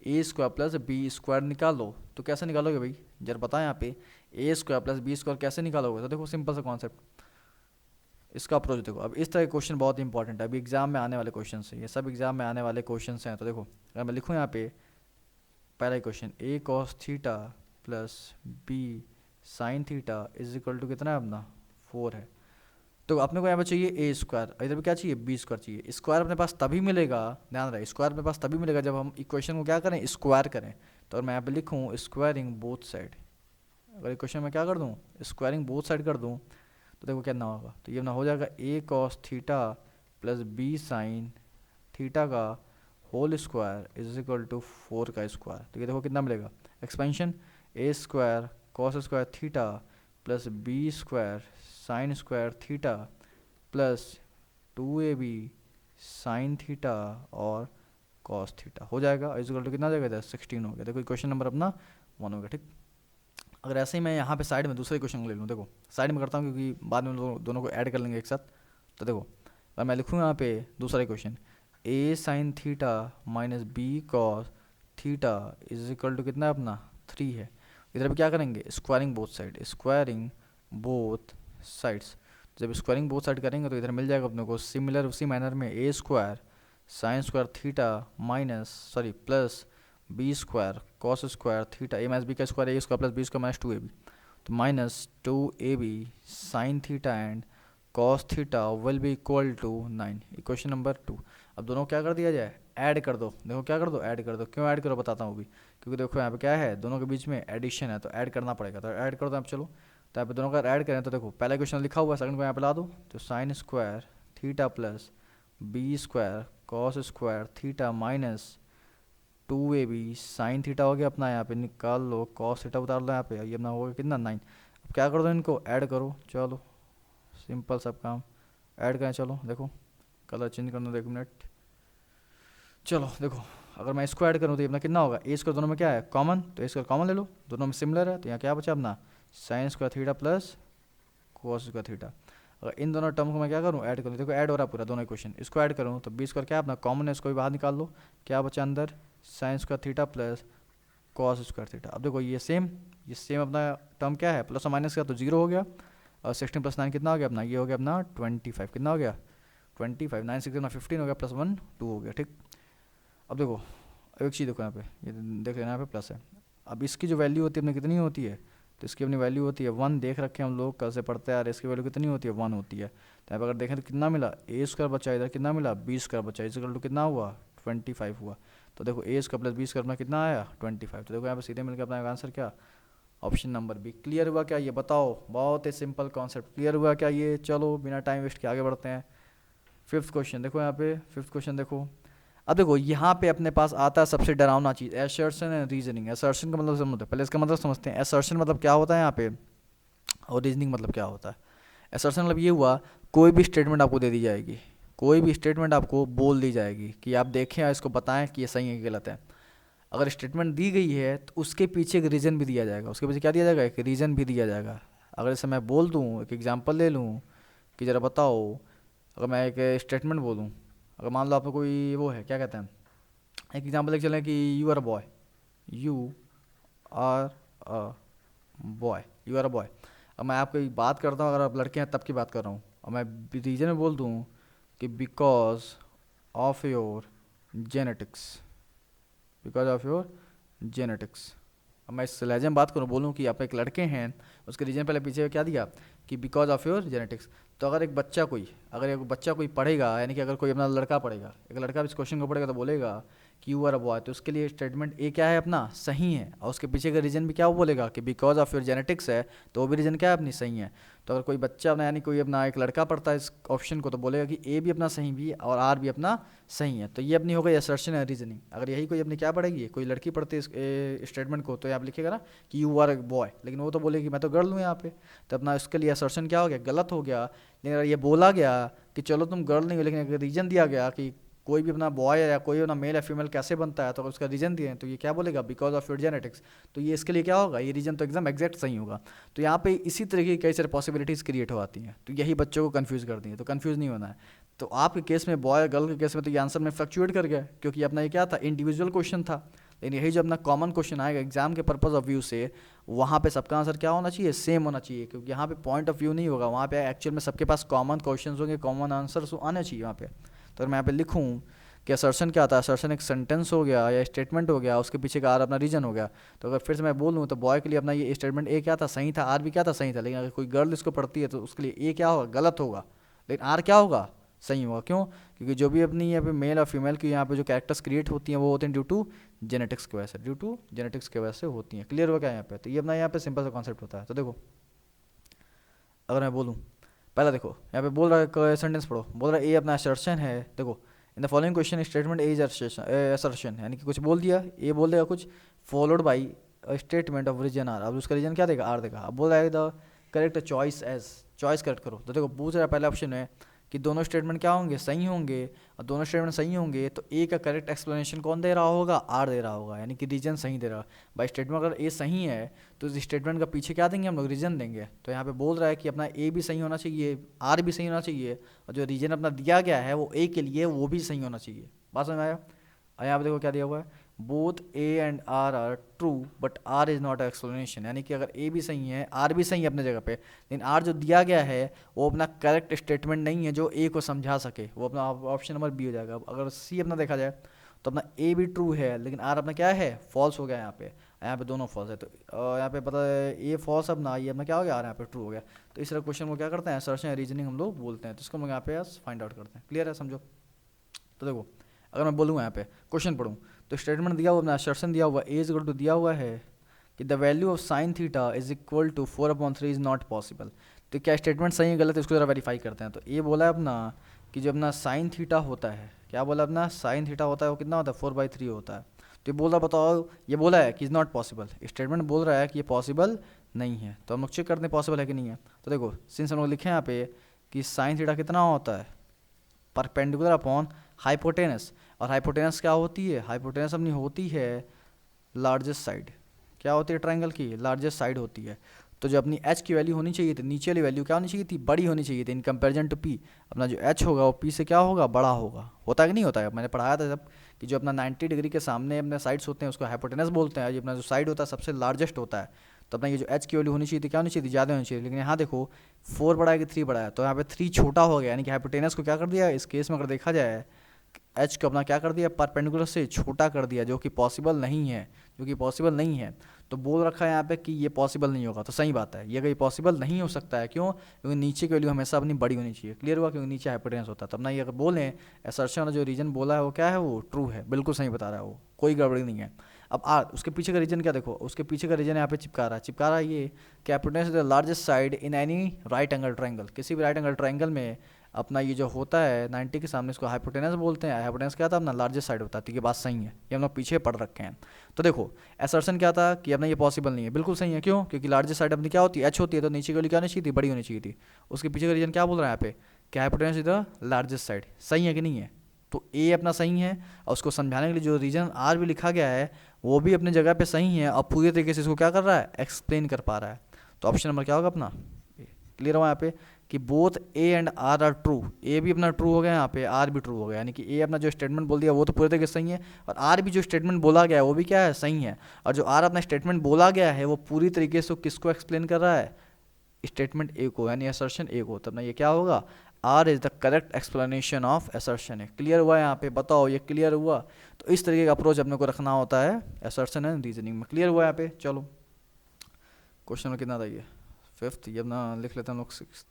a square plus b square निकालो। तो कैसे निकालोगे भाई जरा बताएं यहाँ पे a square plus b square कैसे निकालोगे, तो देखो सिंपल सा कॉन्सेप्ट इसका अप्रोच देखो। अब इस तरह के क्वेश्चन बहुत इंपॉर्टेंट है, अभी एग्जाम में आने वाले क्वेश्चन है, ये सब एग्जाम में आने वाले क्वेश्चन हैं। तो देखो अगर मैं लिखूँ यहाँ पे पहला question a cos theta plus b sine theta is equal to कितना है अपना 4 है, तो अपने को यहाँ पे चाहिए a स्क्वायर, इधर भी क्या चाहिए b स्क्वायर चाहिए। स्क्वायर अपने पास तभी मिलेगा, ध्यान रहे स्क्वायर अपने पास तभी मिलेगा जब हम इक्वेशन को क्या करें स्क्वायर करें। तो अगर मैं यहाँ पे लिखूँ स्क्वायरिंग बोथ साइड, अगर इक्वेशन में क्या कर दूँ स्क्वायरिंग बोथ साइड कर दूँ तो देखो क्या होगा, तो ये ना हो जाएगा a cos theta plus b sine theta का whole square is equal to 4 का स्क्वायर। तो ये देखो कितना मिलेगा expansion a square cos square theta plus b square sine square theta plus 2ab sine theta और कॉस थीटा हो जाएगा इज इक्वल टू कितना जाएगा इधर 16 हो गया। देखो क्वेश्चन नंबर अपना 1 हो गया, ठीक। अगर ऐसे ही मैं यहाँ पे साइड में दूसरे क्वेश्चन को ले लूँ, देखो साइड में करता हूँ क्योंकि बाद में दोनों को ऐड कर लेंगे एक साथ। तो देखो अगर मैं लिखूँ यहाँ पे दूसरा question a sine theta minus b cos theta is equal to कितना अपना 3 है। इधर भी क्या करेंगे squaring both side, squaring both sides. जब स्क्वायरिंग बोथ साइड करेंगे तो इधर मिल जाएगा अपने को सिमिलर उसी मैनर में a square sine square theta minus sorry plus b square cos square theta a minus b का square a square plus b square minus 2ab, तो minus 2ab sine theta and cos theta will be equal to 9। Equation number 2। अब दोनों क्या कर दिया जाए add कर दो, देखो क्या कर दो ऐड कर दो, क्यों ऐड करो बताता हूँ भी, क्योंकि देखो यहाँ पे क्या है दोनों के बीच में एडिशन है तो ऐड करना पड़ेगा, तो ऐड कर दो आप। चलो तो यहाँ पे दोनों का ऐड करें तो देखो पहला क्वेश्चन लिखा हुआ है सेकंड को यहाँ पे ला दो, तो sine square theta plus b square cos square theta minus 2ab sine theta हो गया अपना, यहाँ पे निकाल लो कॉस थीटा उतार लो यहाँ पे, ये अपना हो गया कितना 9। अब क्या कर दो, इनको ऐड करो, चलो सिंपल सब काम ऐड करें। चलो देखो कलर चेंज करना दो 1 मिनट। चलो देखो अगर मैं इसको ऐड करूँ तो ये अपना कितना होगा, ए स्क्वायर दोनों में क्या है कॉमन, तो ए स्क्वायर कॉमन ले लो, दोनों में सिमिलर है, तो यहाँ क्या बचा अपना sign square theta plus cos square theta. अगर इन दोनों टर्म को मैं क्या करूँ ऐड करूँ, देखो ऐड हो रहा है पूरा दोनों इक्वेशन, इसको ऐड करूँ तो बी स्क्वायर क्या है अपना कॉमन है, इसको भी बाहर निकाल लो, क्या बचा अंदर sign square theta plus cos square theta. अब देखो ये सेम अपना टर्म क्या है प्लस और माइनस का तो 0 हो गया, और 16 + 9 कितना हो गया अपना, ये हो गया अपना 25, कितना हो गया 25, 9 6 अपना 15 हो गया, प्लस 1 2 हो गया, ठीक। अब देखो एक चीज़ देखो यहाँ पे, ये देख लेना यहाँ पे प्लस है। अब इसकी जो वैल्यू होती है अपनी कितनी होती है, तो इसकी अपनी वैल्यू होती है 1, देख रखे हम लोग कल से पढ़ते हैं यार, इसकी वैल्यू कितनी होती है 1 होती है। तो यहाँ पर अगर देखें तो कितना मिला ए स्क्वायर बचा, इधर कितना मिला बी स्क्वायर बचा, इक्वल टू कितना हुआ 25 हुआ। तो देखो ए स्क्वायर प्लस बी स्क्वायर अपना कितना आया 25। तो देखो यहाँ पे सीधे मिलकर अपना आंसर क्या, ऑप्शन नंबर बी। क्लियर हुआ क्या ये बताओ, बहुत ही सिंपल कॉन्सेप्ट, क्लियर हुआ क्या ये। चलो बिना टाइम वेस्ट के आगे बढ़ते हैं। 5th क्वेश्चन देखो यहाँ पे, 5th क्वेश्चन देखो। अब देखो यहाँ पे अपने पास आता है सबसे डरावना चीज़, असर्शन एंड रीजनिंग। असर्शन का मतलब समझते हैं, पहले इसका मतलब समझते हैं। असर्शन मतलब क्या होता है यहाँ पे, और रीजनिंग मतलब क्या होता है। असर्शन मतलब ये हुआ कोई भी स्टेटमेंट आपको दे दी जाएगी, कोई भी स्टेटमेंट आपको बोल दी जाएगी कि आप देखें और इसको बताएं कि ये सही है कि गलत है। अगर स्टेटमेंट दी गई है तो उसके पीछे एक रीज़न भी दिया जाएगा, उसके पीछे क्या दिया जाएगा, एक रीज़न भी दिया जाएगा। अगर जैसे मैं बोल दूँ, एक एग्जांपल ले लूँ कि ज़रा बताओ, अगर मैं एक स्टेटमेंट बोलूँ, अगर मान लो आप में कोई वो है क्या कहते हैं, एक एग्जांपल लेके चलें कि you are a boy, you are a boy, you are a boy. अब मैं आपको बात करता हूँ, अगर आप लड़के हैं तब की बात कर रहा हूँ, और मैं रीजन में बोल दूँ कि because of your genetics, because of your genetics. अब मैं इस लहजे में बात करूँ, बोलूँ कि आप एक लड़के हैं, उसके रीजन पहले पीछे क्या दिया कि बिकॉज ऑफ योर जेनेटिक्स। तो अगर एक बच्चा कोई पढ़ेगा, यानी कि अगर कोई अपना लड़का पढ़ेगा, एक लड़का इस क्वेश्चन को पढ़ेगा तो बोलेगा कि यू आर अ बॉय, तो उसके लिए स्टेटमेंट ए क्या है अपना सही है, और उसके पीछे का रीजन भी क्या वो बोलेगा कि बिकॉज ऑफ योर जेनेटिक्स है, तो वो भी रीजन क्या है अपनी सही है। तो अगर कोई बच्चा अपना यानी कोई अपना एक लड़का पढ़ता है इस ऑप्शन को, तो बोलेगा कि ए भी अपना सही भी और आर भी अपना सही है। तो ये अपनी हो गई असर्शन है रीजनिंग। अगर यही कोई अपनी क्या पढ़ेगी, कोई लड़की पढ़ती है इस स्टेटमेंट को, तो आप लिखेगा ना कि यू आर अ बॉय, लेकिन वो तो बोलेगी मैं तो गर्ल हूँ यहाँ पे, तो अपना इसके लिए असर्शन क्या हो गया, गलत हो गया। लेकिन अगर ये बोला गया कि चलो तुम गर्ल नहीं हो, लेकिन अगर रीजन दिया गया कि कोई भी अपना बॉय या कोई अपना मेल या फीमेल कैसे बनता है, तो अगर उसका रीजन दिए तो ये क्या बोलेगा बिकॉज ऑफ योर जेनेटिक्स, तो ये इसके लिए क्या होगा, ये रीजन तो एकदम एग्जैक्ट सही होगा। तो यहाँ पे इसी तरीके की कई सारी पॉसिबिलिटीज़ क्रिएट हो आती हैं, तो यही बच्चों को कन्फ्यूज करती है, तो कन्फ्यूज नहीं होना है। तो आपके केस में बॉय गर्ल के केस में तो ये आंसर में फ्लक्चुएट कर गया, क्योंकि अपना ये क्या था इंडिविजुअल क्वेश्चन था। लेकिन यही जो अपना कॉमन क्वेश्चन आएगा एग्जाम के पर्पज ऑफ व्यू से, वहाँ पे सबका आंसर क्या होना चाहिए, सेम होना चाहिए, क्योंकि यहाँ पे पॉइंट ऑफ व्यू नहीं होगा, वहाँ पे एक्चुअल में सबके पास कॉमन क्वेश्चन होंगे, कॉमन आंसर आने चाहिए वहाँ पे। तो अगर मैं यहाँ पे लिखूँ कि असर्शन क्या आता है, असर्शन एक सेंटेंस हो गया या स्टेटमेंट हो गया, उसके पीछे का आर अपना रीजन हो गया। तो अगर फिर से मैं बोलूँ तो बॉय के लिए अपना ये स्टेटमेंट ए क्या था सही था, आर भी क्या था सही था। लेकिन अगर कोई गर्ल इसको पढ़ती है तो उसके लिए ए क्या होगा गलत होगा, लेकिन आर क्या होगा सही होगा। क्यों, क्योंकि जो भी अपनी यहाँ पे मेल और फीमेल की यहाँ पे जो कैरेक्टर्स क्रिएट होती हैं वो होते हैं ड्यू टू जेनेटिक्स की वजह से, ड्यू टू जेनेटिक्स की वजह से होती हैं। क्लियर हो क्या यहाँ पे, तो ये अपना यहाँ पे सिंपल सा कॉन्सेप्ट होता है। तो देखो अगर मैं बोलूँ, पहला देखो यहाँ पे बोल रहा है सेंटेंस पढ़ो, बोल रहा है ए अपना असर्शन है। देखो in the following question statement A is assertion, यानी कि कुछ बोल दिया, ए बोल देगा कुछ, followed by statement of reason R. अब उसका रीजन क्या देगा, आर देगा। अब बोल रहा है the correct choice as, choice correct करो। तो देखो पूछ रहा है पहला ऑप्शन है कि दोनों स्टेटमेंट क्या होंगे सही होंगे, और दोनों स्टेटमेंट सही होंगे तो ए का करेक्ट एक्सप्लेनेशन कौन दे रहा होगा, आर दे रहा होगा, यानी कि रीजन सही दे रहा। बाई स्टेटमेंट अगर ए सही है तो इस स्टेटमेंट का पीछे क्या देंगे हम लोग, रीजन देंगे। तो यहाँ पे बोल रहा है कि अपना ए भी सही होना चाहिए, आर भी सही होना चाहिए, और जो रीजन अपना दिया गया है वो ए के लिए वो भी सही होना चाहिए। बात समझ में आया। और यहाँ पे देखो क्या दिया हुआ है, both A and R true but R is not explanation, यानी कि अगर ए भी सही है आर भी सही है अपने जगह पे, लेकिन आर जो दिया गया है वो अपना करेक्ट स्टेटमेंट नहीं है जो ए को समझा सके, वो अपना ऑप्शन नंबर बी हो जाएगा। अगर सी अपना देखा जाए तो अपना ए भी ट्रू है, लेकिन आर अपना क्या है फॉल्स हो गया यहाँ पे दोनों फॉल्स है। तो यहाँ पे पता है ए फॉल्स अपना, ये अपना क्या हो गया, आर यहाँ पे ट्रू हो गया। तो इस तरह क्वेश्चन को क्या करते हैं, सर्च एंड रीजनिंग हम लोग बोलते हैं। तो इसको हम यहाँ पे फाइंड आउट करते हैं। क्लियर है, समझो। तो देखो अगर मैं बोलूँ यहाँ पे क्वेश्चन पढ़ूँ, तो स्टेटमेंट दिया हुआ अपना असर्शन दिया हुआ ए इज इक्वल टू दिया हुआ है कि the value of sine theta is equal to 4/3 is not possible. तो क्या स्टेटमेंट सही है गलत है, इसको जरा वेरीफाई करते हैं। तो ये बोला है अपना कि जो अपना साइन थीटा होता है, क्या बोला अपना साइन थीटा होता है वो कितना होता है 4/3 होता है। तो ये बोल रहा बताओ, ये बोला है कि इज़ नॉट पॉसिबल, स्टेटमेंट बोल रहा है कि ये पॉसिबल नहीं है। तो हम लोग चेक करते हैं पॉसिबल है कि नहीं है। तो देखो सिंस हम लोग लिखे हैं यहाँ पे कि साइन थीटा कितना होता है, परपेंडिकुलर अपॉन हाइपोटेनस, और हाइपोटेनस क्या होती है, हाइपोटेनस अपनी होती है लार्जेस्ट साइड, क्या होती है ट्राइंगल की, लार्जेस्ट साइड होती है। तो जो अपनी एच की वैल्यू होनी चाहिए थी, नीचे वाली वैल्यू क्या होनी चाहिए थी, बड़ी होनी चाहिए थी इन कंपेरिजन टू पी। अपना जो एच होगा वो पी से क्या होगा, बड़ा होगा। होता है कि नहीं होता है, मैंने पढ़ाया था जब कि जो अपना 90 डिग्री के सामने अपने साइड्स होते हैं उसको हाइपोटेनस बोलते हैं, ये अपना जो साइड होता है सबसे लार्जेस्ट होता है। तो अपना ये जो एच की वैल्यू होनी चाहिए थी क्या होनी चाहिए थी, ज़्यादा होनी चाहिए। लेकिन यहाँ देखो 4 बड़ा है कि 3 बड़ा है, तो यहाँ पे 3 छोटा हो गया, यानी कि हाइपोटेनस को क्या कर दिया इस केस में अगर देखा जाए, एच को अपना क्या कर दिया, परपेंडिकुलर से छोटा कर दिया, जो कि पॉसिबल नहीं है, जो कि पॉसिबल नहीं है। तो बोल रखा है यहाँ पे कि ये पॉसिबल नहीं होगा, तो सही बात है, ये कहीं पॉसिबल नहीं हो सकता है। क्यों, क्योंकि नीचे की वैल्यू हमेशा अपनी बड़ी होनी चाहिए। क्लियर हुआ, क्योंकि नीचे हाइपोटेनस होता है। तब ना ये अगर बोलें असर्शन वाला जो रीजन बोला है वो क्या है, वो ट्रू है, बिल्कुल सही बता रहा है वो, कोई गड़बड़ी नहीं है। अब आर उसके पीछे का रीजन क्या देखो, उसके पीछे का रीजन यहाँ पे चिपका रहा है ये कि hypotenuse is the largest side in any right angle triangle, किसी भी राइट एंगल ट्रायंगल में अपना ये जो होता है 90 के सामने, इसको हाइपोटेनस बोलते हैं। हाइपोटेनस क्या था, अपना लार्जेस्ट साइड होता है। तो ये बात सही है, ये हम लोग पीछे पढ़ रखे हैं। तो देखो असर्शन क्या था कि अपना ये पॉसिबल नहीं है, बिल्कुल सही है। क्यों, क्योंकि लार्जेस्ट साइड अपनी क्या होती है, एच होती है, तो नीचे की वैल्यू क्या होनी चाहिए थी, बड़ी होनी चाहिए थी। उसके पीछे का रीजन क्या बोल रहा है यहाँ पे कि hypotenuse is the largest side, सही है कि नहीं है। तो ए अपना सही है, और उसको समझाने के लिए जो रीजन आर भी लिखा गया है वो भी अपने जगह पे सही है, और पूरी तरीके से इसको क्या कर रहा है, एक्सप्लेन कर पा रहा है। तो ऑप्शन नंबर क्या होगा अपना, क्लियर हुआ यहाँ पे कि both A and R are true. A भी अपना ट्रू हो गया, यहाँ पे आर भी ट्रू हो गया, यानी कि ए अपना जो स्टेटमेंट बोल दिया वो तो पूरे तरीके से सही है, और आर भी जो स्टेटमेंट बोला गया है वो भी क्या है, सही है। और जो आर अपना स्टेटमेंट बोला गया है वो पूरी तरीके से किसको एक्सप्लेन कर रहा है, स्टेटमेंट ए को, यानी असर्शन ए को। तब ना ये क्या होगा, R is the correct explanation of assertion है। क्लियर हुआ यहाँ पे, बताओ ये क्लियर हुआ। तो इस तरीके का अप्रोच अपने को रखना होता है असर्शन एंड रीजनिंग में। क्लियर हुआ यहाँ पे। चलो क्वेश्चन में कितना था ये, 5th, ये अपना लिख लेते हैं हम लोग 6th।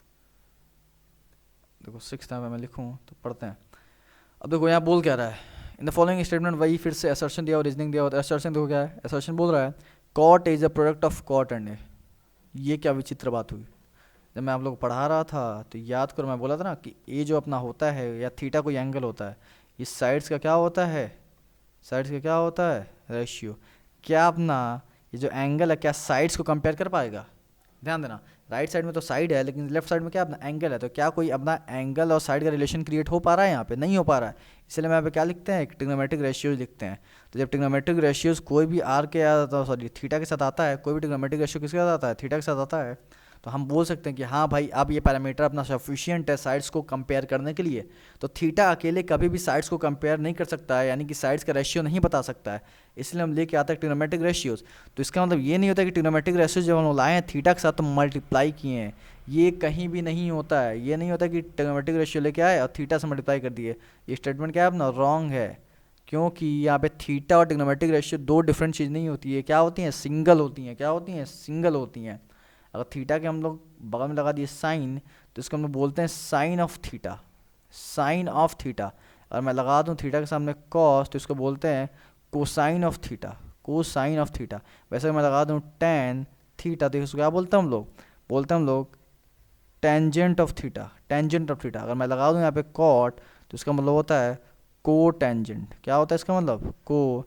देखो 6th यहाँ पे मैं लिखूँ तो पढ़ते हैं। अब देखो यहाँ बोल क्या रहा है, इन द फॉलोइंग स्टेटमेंट, वही फिर से असर्शन दिया और रीजनिंग दिया। और असर्शन देखो क्या है, असर्शन बोल रहा है cot is a product of cot and A. ये क्या विचित्र बात हुई, जब मैं आप लोग पढ़ा रहा था तो याद करो मैं बोला था ना कि ए जो अपना होता है या थीटा कोई एंगल होता है, इस साइड्स का क्या होता है, साइड्स का क्या होता है, रेशियो। क्या अपना ये जो एंगल है क्या साइड्स को कंपेयर कर पाएगा, ध्यान देना। राइट साइड में तो साइड है, लेकिन लेफ्ट साइड में क्या अपना एंगल है, तो क्या कोई अपना एंगल और साइड का रिलेशन क्रिएट हो पा रहा है, यहाँ पे नहीं हो पा रहा है। इसलिए मैं यहाँ पे क्या लिखते हैं, ट्रिग्नोमेट्रिक रेशियोज लिखते हैं। तो जब ट्रिग्नोमेट्रिक रेशियोज कोई भी आर के सॉरी थीटा के साथ आता है, कोई भी ट्रिग्नोमेट्रिक रेशियो किसके साथ आता है, थीटा के साथ आता है, तो हम बोल सकते हैं कि हाँ भाई अब ये पैरामीटर अपना सफिशिएंट है साइड्स को कंपेयर करने के लिए। तो थीटा अकेले कभी भी साइड्स को कंपेयर नहीं कर सकता है, यानी कि साइड्स का रेशियो नहीं बता सकता है, इसलिए हम लेके आते हैं ट्रिग्नोमेट्रिक रेशियोज। तो इसका मतलब ये नहीं होता कि ट्रिग्नोमेट्रिक रेशियोज जब हम लोग लाए हैं थीटा के साथ तो मल्टीप्लाई किए हैं, ये कहीं भी नहीं होता है। ये नहीं होता कि ट्रिग्नोमेट्रिक रेशियो लेके आए और थीटा से मल्टीप्लाई कर दिए, ये स्टेटमेंट क्या है अपना रॉन्ग है। क्योंकि यहाँ पे थीटा और ट्रिग्नोमेट्रिक रेशियो दो डिफरेंट चीज़ नहीं होती है, क्या होती हैं, सिंगल होती हैं। क्या होती हैं, सिंगल होती हैं। अगर थीटा के हम लोग बगल में लगा दिए साइन, तो इसको हम लोग बोलते हैं sine of theta, sine of theta. और मैं लगा दूँ थीटा के सामने कॉस, तो इसको बोलते हैं cosine of theta, cosine of theta. वैसे मैं लगा दूँ टेन थीटा, तो इसको क्या बोलते हैं हम लोग, बोलते हैं हम लोग tangent of theta, tangent of theta. अगर मैं लगा दूँ यहाँ पे कॉट, तो इसका मतलब होता है को टेंजेंट। क्या होता है इसका मतलब, को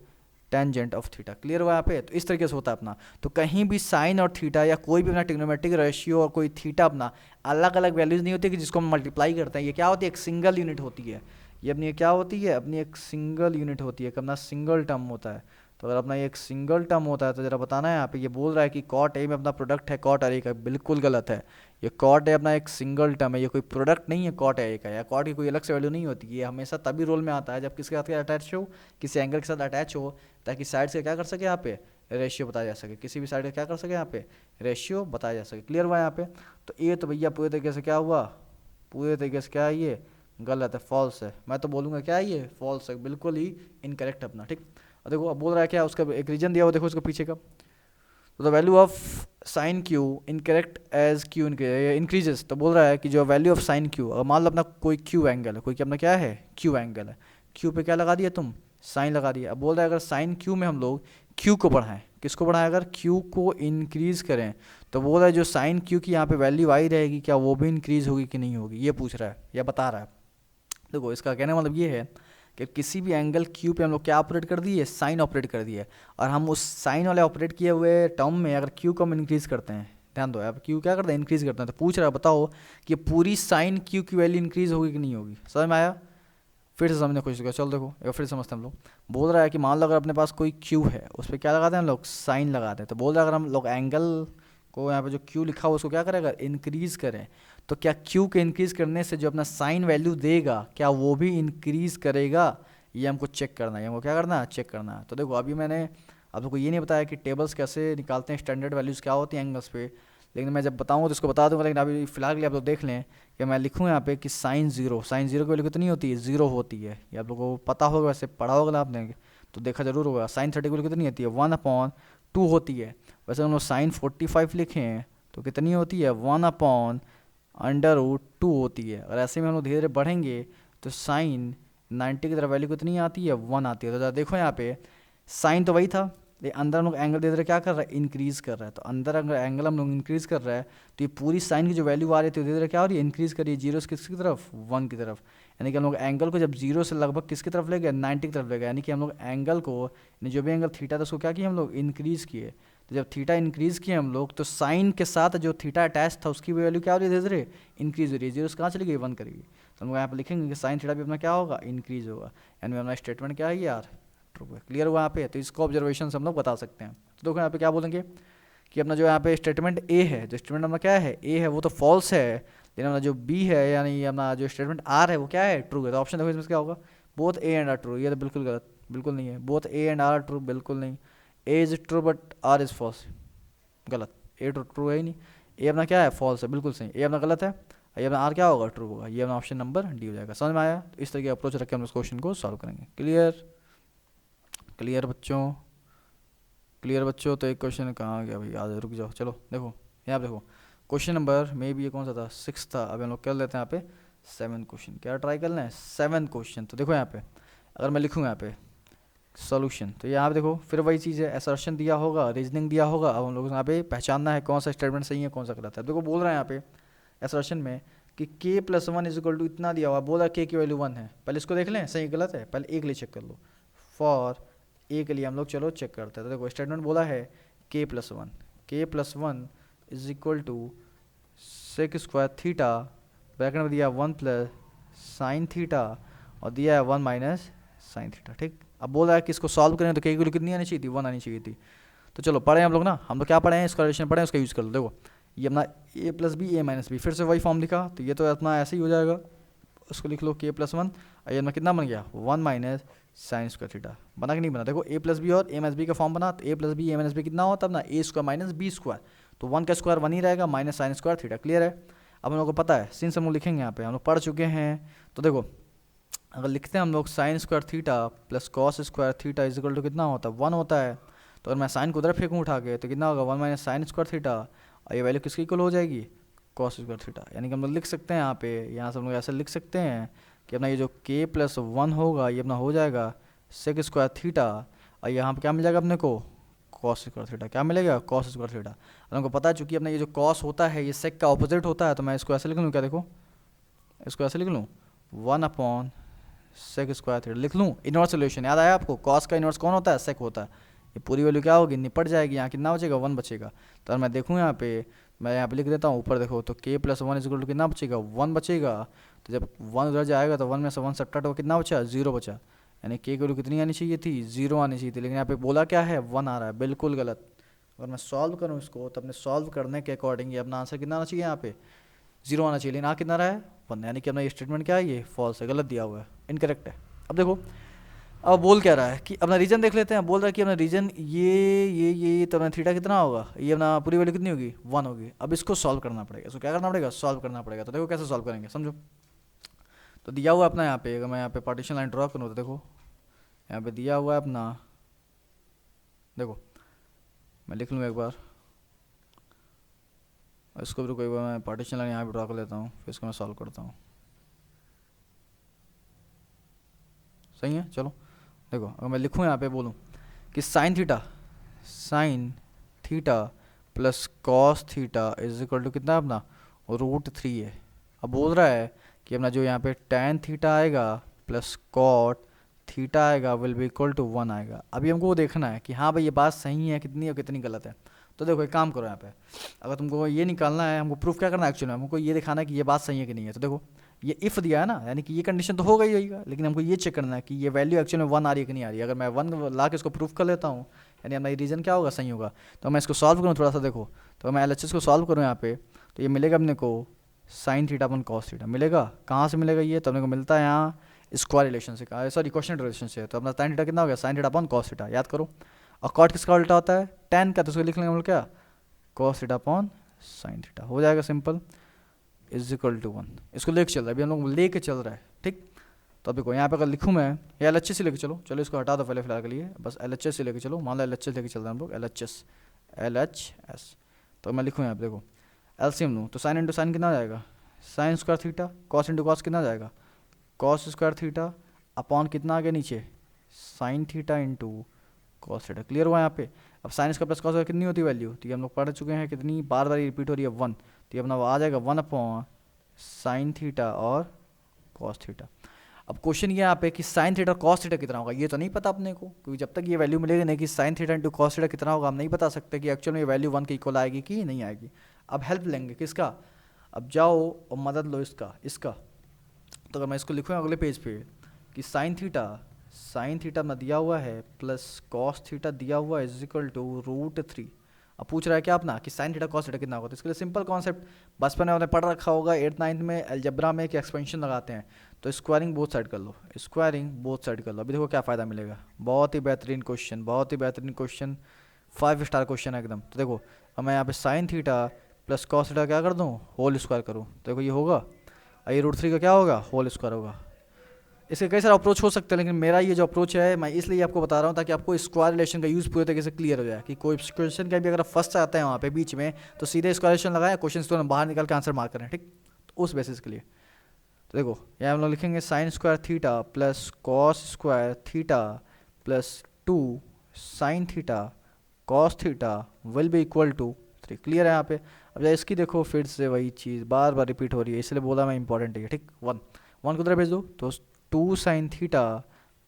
टेंजेंट ऑफ थीटा। क्लियर हुआ यहाँ पे। तो इस तरीके से होता है अपना। तो कहीं भी साइन और थीटा या कोई भी अपना ट्रिग्नोमेट्रिक रेशियो और कोई थीटा अपना अलग अलग वैल्यूज नहीं होती कि जिसको हम मल्टीप्लाई करते हैं। ये क्या होती है, एक सिंगल यूनिट होती है। ये अपनी क्या होती है, अपनी एक सिंगल यूनिट होती है, अपना सिंगल टर्म होता है। तो अगर अपना ये एक सिंगल टर्म होता है तो जरा बताना है यहाँ पे। ये बोल रहा है कि कॉट ए में अपना प्रोडक्ट है कॉट आर ए का, बिल्कुल गलत है। ये कॉट ए अपना एक सिंगल टर्म है, ये कोई प्रोडक्ट नहीं है कॉट ए का, या कॉट की कोई अलग से वैल्यू नहीं होती। ये हमेशा तभी रोल में आता है जब किसके साथ अटैच हो, किसी एंगल के साथ अटैच हो, ताकि साइड से क्या कर सके, यहाँ पे रेशियो बताया जा सके, किसी भी साइड का क्या कर सके, यहाँ पे रेशियो बताया जा सके। क्लियर हुआ यहाँ पे। तो ये तो भैया पूरे तरीके से क्या हुआ, पूरे तरीके से क्या है, ये गलत है, फॉल्स है। मैं तो बोलूँगा क्या है, ये फॉल्स है, बिल्कुल ही इनकरेक्ट अपना। ठीक। और देखो अब बोल रहा है क्या, उसका एक रीजन दिया हुआ, देखो उसको पीछे का। तो the value of sine Q incorrect as Q increases. तो बोल रहा है कि जो वैल्यू ऑफ साइन क्यू, अगर मान लो अपना कोई क्यू एंगल है, कोई अपना क्या है, क्यू एंगल है, क्यू पे क्या लगा दिया तुम, साइन लगा दिया। अब बोल रहा है अगर साइन क्यू में हम लोग क्यू को बढ़ाएं, किसको बढ़ाएं, अगर क्यू को इंक्रीज करें, तो बोल रहा है जो साइन क्यू की यहाँ पे वैल्यू आई रहेगी क्या वो भी इंक्रीज होगी कि नहीं होगी, ये पूछ रहा है या बता रहा है। देखो इसका कहने का मतलब ये है कि किसी भी एंगल क्यू पे हम लोग क्या ऑपरेट कर दिए, साइन ऑपरेट कर दिए, और हम उस साइन वाले ऑपरेट किए हुए टर्म में अगर क्यू को हम इंक्रीज करते हैं, ध्यान दो अब क्यू क्या करते हैं, इंक्रीज करते हैं, तो पूछ रहा है बताओ कि पूरी साइन क्यू की वैल्यू इंक्रीज होगी कि नहीं होगी। समझ में आया? फिर से समझने की कोशिश करो। चलो देखो एक बार फिर समझते हैं हम लोग। बोल रहा है कि मान लो अगर अपने पास कोई क्यू है, उस पर क्या लगाते हैं हम लोग, साइन लगाते हैं। तो बोल रहा है अगर हम लोग एंगल को यहाँ पे जो क्यू लिखा हुआ उसको क्या करेगा, इंक्रीज करें, तो क्या क्यू के इंक्रीज करने से जो अपना साइन वैल्यू देगा क्या वो भी इंक्रीज करेगा, ये हमको चेक करना है, हमको क्या करना है, चेक करना है। तो देखो अभी मैंने आप लोग को ये नहीं बताया कि टेबल्स कैसे निकालते हैं, स्टैंडर्ड वैल्यूज़ क्या होती हैं एंगल्स पे, लेकिन मैं जब बताऊँ तो इसको बता दूंगा। लेकिन अभी फिलहाल के लिए आप लोग देख लें कि मैं लिखूँ यहाँ पे कि साइन जीरो की वैल्यू कितनी होती है, जीरो होती है। ये आप लोगों को पता होगा, वैसे पढ़ा होगा ना आपने, तो देखा जरूर होगा। साइन 30 की वैल्यू कितनी होती है, 1/2 होती है। वैसे हम लोग साइन 45 लिखे हैं तो कितनी होती है, 1/√2 होती है। और ऐसे में हम लोग धीरे धीरे बढ़ेंगे तो साइन 90 की तरफ वैल्यू कितनी आती है, 1 आती है। तो ज़रा देखो यहाँ पे साइन तो वही था, लेकिन अंदर हम लोग एंगल धीरे धीरे क्या कर रहा है, इंक्रीज़ कर रहा है। तो अंदर अगर एंगल हम लोग इंक्रीज़ कर रहा है तो ये पूरी साइन की जो वैल्यू आ रही थी धीरे धीरे क्या हो रही है, इंक्रीज़ करिए, जीरो से किसकी तरफ, 1 की तरफ। यानी कि हम लोग एंगल को जब जीरो से लगभग किसकी तरफ ले गए, 90 की तरफ ले गए। यानी कि हम लोग एंगल को, यानी जो भी एंगल थीटा था उसको क्या किया हम लोग, इंक्रीज़ किए। तो जब थीटा इंक्रीज़ किए हम लोग तो साइन के साथ जो थीटा अटैच था उसकी वैल्यू क्या हो रही है, धीरे धीरे इंक्रीज़ हो रही है। जीरो से कहाँ चली गई, 1 करेगी। तो हम लोग यहाँ पर लिखेंगे कि साइन थीटा भी अपना क्या होगा, इंक्रीज़ होगा। यानी अपना स्टेटमेंट क्या है यार, ट्रू है। क्लियर हुआ यहाँ पे? तो इसको ऑब्जर्वेशन हम लोग बता सकते हैं। तो देखो यहाँ पे क्या बोलेंगे कि अपना जो यहाँ पे स्टेटमेंट ए है, जो स्टेटमेंट अपना क्या है, ए है, वो तो फॉल्स है, लेकिन अपना जो बी है यानी अपना जो स्टेटमेंट आर है वो क्या है, ट्रू है। तो ऑप्शन देखो इसमें क्या होगा, both A and R true. ये तो बिल्कुल गलत, बिल्कुल नहीं है। Both A and R true, बिल्कुल नहीं। A is true but R is false, गलत। ए ट्रू है ही नहीं। ए अपना क्या है, फॉल्स है, बिल्कुल सही। ए अपना गलत है, ये अपना आर क्या होगा, ट्रू होगा। ये अपना ऑप्शन नंबर डी हो जाएगा। समझ में आया? तो इस तरह की अप्रोच रख के हम इस क्वेश्चन को सॉल्व करेंगे। क्लियर? क्लियर बच्चों? क्लियर बच्चों? तो एक क्वेश्चन कहाँ गया भाई, याद रुक जाओ। चलो देखो यहाँ पे देखो क्वेश्चन नंबर मे भी ये कौन सा था, 6 था। अब हम लोग कर लेते हैं यहाँ पे 7 क्वेश्चन। क्या ट्राई कर लें, 7 क्वेश्चन। तो देखो यहाँ पे अगर मैं लिखूँ यहाँ पे सॉल्यूशन, तो यहाँ पे देखो फिर वही चीज़ है, असर्शन दिया होगा, रीजनिंग दिया होगा। अब हम लोग यहाँ पे पहचानना है कौन सा स्टेटमेंट सही है कौन सा गलत है। देखो बोल रहा है यहाँ पे असर्शन में कि k+1 = इतना दिया हुआ, बोला k की वैल्यू 1 है। पहले इसको देख लें सही गलत है, पहले एक लिए चेक कर लो। फॉर ए के लिए हम लोग चलो चेक करते हैं। तो देखो स्टेटमेंट बोला है k+1 = sec² थीटा, ब्रैकेट में दिया 1 + sin थीटा और दिया है 1 - sin थीटा। ठीक, अब बोल रहा है कि इसको सॉल्व करें तो k की वैल्यू कितनी आनी चाहिए थी, 1 आनी चाहिए थी। तो चलो पढ़े हम लोग ना, हम लोग क्या पढ़े हैं, इसका रिलेशन पढ़े हैं, उसका यूज़ कर लो। देखो ये अपना a + b a - b, फिर से वही फॉर्म लिखा, तो ये तो अपना ऐसे ही हो जाएगा। उसको लिख लो k+1, और ये अपना कितना बन गया, 1 - sin² थीटा। बना कि नहीं बना? देखो a + b और a - b का फॉर्म बना, तो a + b a - b कितना होता है अपना, a² - b²। तो 1 का स्क्वायर 1 ही रहेगा, -sin² थीटा। क्लियर है? अब हम लोग को पता है, सिंस हम लोग लिखेंगे यहाँ पे, हम लोग पढ़ चुके हैं। तो देखो अगर लिखते हैं हम लोग sin² थीटा + cos² थीटा = कितना होता है, 1 होता है। तो अगर मैं साइन को उधर फेंकूँ उठा के तो कितना होगा, 1 - sin² थीटा, और ये वैल्यू किसकी इक्वल हो जाएगी, cos² थीटा। यानी कि हम लोग लिख सकते हैं यहाँ पे, यहाँ से हम लोग ऐसे लिख सकते हैं कि अपना ये जो k+1 होगा ये अपना हो जाएगा sec² थीटा, और यहाँ पे क्या मिल जाएगा अपने को, cos² थीटा। क्या मिलेगा, cos² थीटा। और हमको पता है चूँकि अपना ये जो cos होता है ये sec का ऑपोजिट होता है, तो मैं इसको ऐसे लिख लूँ, क्या देखो इसको ऐसे लिख लूँ, 1/sec² थीटा लिख लूँ। इनवर्स सोल्यूशन याद आया आपको, cos का इनवर्स कौन होता है, sec होता है। ये पूरी वैल्यू क्या होगी, निपट जाएगी। यहाँ कितना बचेगा, 1 बचेगा। तो अगर मैं देखूँ यहाँ पे, मैं यहाँ पे लिख देता हूँ ऊपर, देखो तो k+1 = कितना बचेगा, 1 बचेगा। तो जब 1 उधर जाएगा तो 1 में से 1 सब्ट्रैक्ट होगा, कितना बचा, 0 बचा। यानी k की वैल्यू कितनी आनी चाहिए थी, 0 आनी चाहिए थी, लेकिन यहाँ पे बोला क्या है, 1 आ रहा है, बिल्कुल गलत। अगर मैं सॉल्व करूँ इसको तो अपने सॉल्व करने के अकॉर्डिंग ये अपना आंसर कितना आना चाहिए, यहाँ पे 0 आना चाहिए, लेकिन कितना रहा है, 1। यानी कि अपना ये स्टेटमेंट क्या है, ये फॉल्स है, गलत दिया हुआ है, इनकरेक्ट है। अब देखो अब बोल क्या रहा है कि अपना रीजन देख लेते हैं। बोल रहा है कि अपना रीजन ये तो अपना थीटा कितना होगा, ये अपना पूरी वैल्यू कितनी होगी, 1 होगी। अब इसको सॉल्व करना पड़ेगा, इसको क्या करना पड़ेगा, सॉल्व करना पड़ेगा। तो देखो कैसे सॉल्व करेंगे, समझो। तो दिया हुआ अपना यहाँ पे, अगर मैं यहाँ पे पार्टीशन लाइन ड्रॉ करूँ तो देखो यहाँ पे दिया हुआ है अपना, देखो मैं लिख लूँ एक बार, इसको भी कोई बार मैं पार्टीशन लाइन यहाँ पे ड्रॉ कर लेता हूँ, फिर इसको मैं सॉल्व करता हूँ। सही है? चलो देखो अगर मैं लिखूँ यहाँ पे, बोलूँ कि साइन थीटा + cos थीटा = कितना अपना, √3 है। अब बोल रहा है कि अपना जो यहाँ पे tan थीटा आएगा + cot थीटा आएगा विल बी इक्वल टू 1 आएगा। अभी हमको वो देखना है कि हाँ भाई ये बात सही है कितनी और कितनी गलत है। तो देखो एक काम करो यहाँ पे, अगर तुमको ये निकालना है, हमको प्रूफ क्या करना है एक्चुअली, हमको ये दिखाना है कि ये बात सही है कि नहीं है। तो देखो ये इफ़ दिया है ना, यानी कि ये कंडीशन तो होगा ही होगा, लेकिन हमको ये चेक करना है कि ये वैल्यू एक्चुअली में 1 आ रही है कि नहीं आ रही है। अगर मैं 1 ला के इसको प्रूफ कर लेता हूँ, यानी हमारा रीजन क्या होगा, सही होगा। तो मैं इसको सॉल्व करूँ थोड़ा सा, देखो तो मैं LHS को सॉल्व करूँ यहाँ पे, तो ये मिलेगा अपने को साइन थीटा अपन कॉस थीटा मिलेगा। कहाँ से मिलेगा ये, तो अपने को मिलता है यहाँ स्क्वायर रिलेशन से, सॉरी क्वेश्चन रिलेशन से। तो अपना साइन थीटा कितना हो गया, साइन थीटा अपन कॉस थीटा, याद करो। और कॉट किसका उल्टा होता है, टेन का, तो उसको लिख लेंगे हम लोग क्या, cos theta upon sine theta, हो जाएगा सिंपल, इज इक्वल टू 1। इसको लेके चल रहा है अभी हम लोग, लेके चल रहा है, ठीक। तो अभी को यहाँ पे अगर लिखूँ मैं, या LHS से लेके चलो, चलो इसको हटा दो पहले फिलहाल के लिए, बस LHS से लेके चलो, मान लो LHS लेके चल रहे हैं हम लोग, LHS। तो मैं लिखूँ यहाँ पे, देखो एलसीएम लूँ तो साइन इंटू साइन कितना जाएगा, sine square theta, cos into cos कितना जाएगा, कॉस स्क्वायर थीटा, अपॉन कितना आ गया नीचे, sine theta into cos theta. Clear हुआ यहाँ पे। अब sine square plus cos square कितनी होती है वैल्यू, तो ये हम लोग पढ़ चुके हैं, कितनी बार बार रिपीट हो रही है, 1। तो ये अपना आ जाएगा 1 अपॉन साइन थीटा और कॉस थीटा। अब क्वेश्चन ये यहाँ पे कि साइन थीटा और कॉस थीटा कितना होगा, ये तो नहीं पता अपने को, क्योंकि जब तक ये वैल्यू मिलेगी नहीं कि sine theta into cos theta कितना होगा, हम नहीं बता सकते कि एक्चुअल में ये वैल्यू 1 के इक्वल आएगी कि नहीं आएगी। अब हेल्प लेंगे किसका, अब जाओ और मदद लो इसका। तो अगर मैं इसको लिखूँ अगले पेज पे कि साइन थीटा में दिया हुआ है प्लस कॉस थीटा दिया हुआ है इज इक्वल टू √3। अब पूछ रहा है क्या अपना कि साइन थीटा कॉस थीटा कितना होगा, तो इसके लिए सिंपल कॉन्सेप्ट बचपन में आपने पढ़ रखा होगा 8th 9th में अलजेब्रा में, कि एक्सपेंशन लगाते हैं। तो स्क्वायरिंग बोथ साइड कर लो, स्क्वायरिंग बोथ साइड कर लो। अभी देखो क्या फ़ायदा मिलेगा, बहुत ही बेहतरीन क्वेश्चन, बहुत ही बेहतरीन क्वेश्चन, 5 स्टार क्वेश्चन है एकदम। तो देखो अब मैं यहाँ पे sine theta plus cos theta क्या कर दूँ, होल स्क्वायर करूँ, तो देखो ये होगा, और ये √3 का क्या होगा, होल स्क्वायर होगा। इसके कई सारे अप्रोच हो सकते हैं, लेकिन मेरा ये जो अप्रोच है मैं इसलिए आपको बता रहा हूँ ताकि आपको स्क्वायर रिलेशन का यूज़ पूरे तरीके से क्लियर हो जाए, कि कोई क्वेश्चन का भी अगर फर्स्ट आता है वहाँ पे बीच में, तो सीधे स्क्वायर रिलेशन लगाए, क्वेश्चन तो बाहर निकाल के आंसर मार्क करें, ठीक। तो उस बेसिस के लिए तो देखो यहाँ हम लोग लिखेंगे sine square theta plus cos square theta plus 2 sine theta cos theta will be equal to 3। Clear है यहाँ पे। अब जब इसकी देखो फिर से वही चीज़ बार बार रिपीट हो रही है, इसलिए बोला मैं इंपॉर्टेंट है, ठीक। 1 को उधर भेज दो, तो 2 sine theta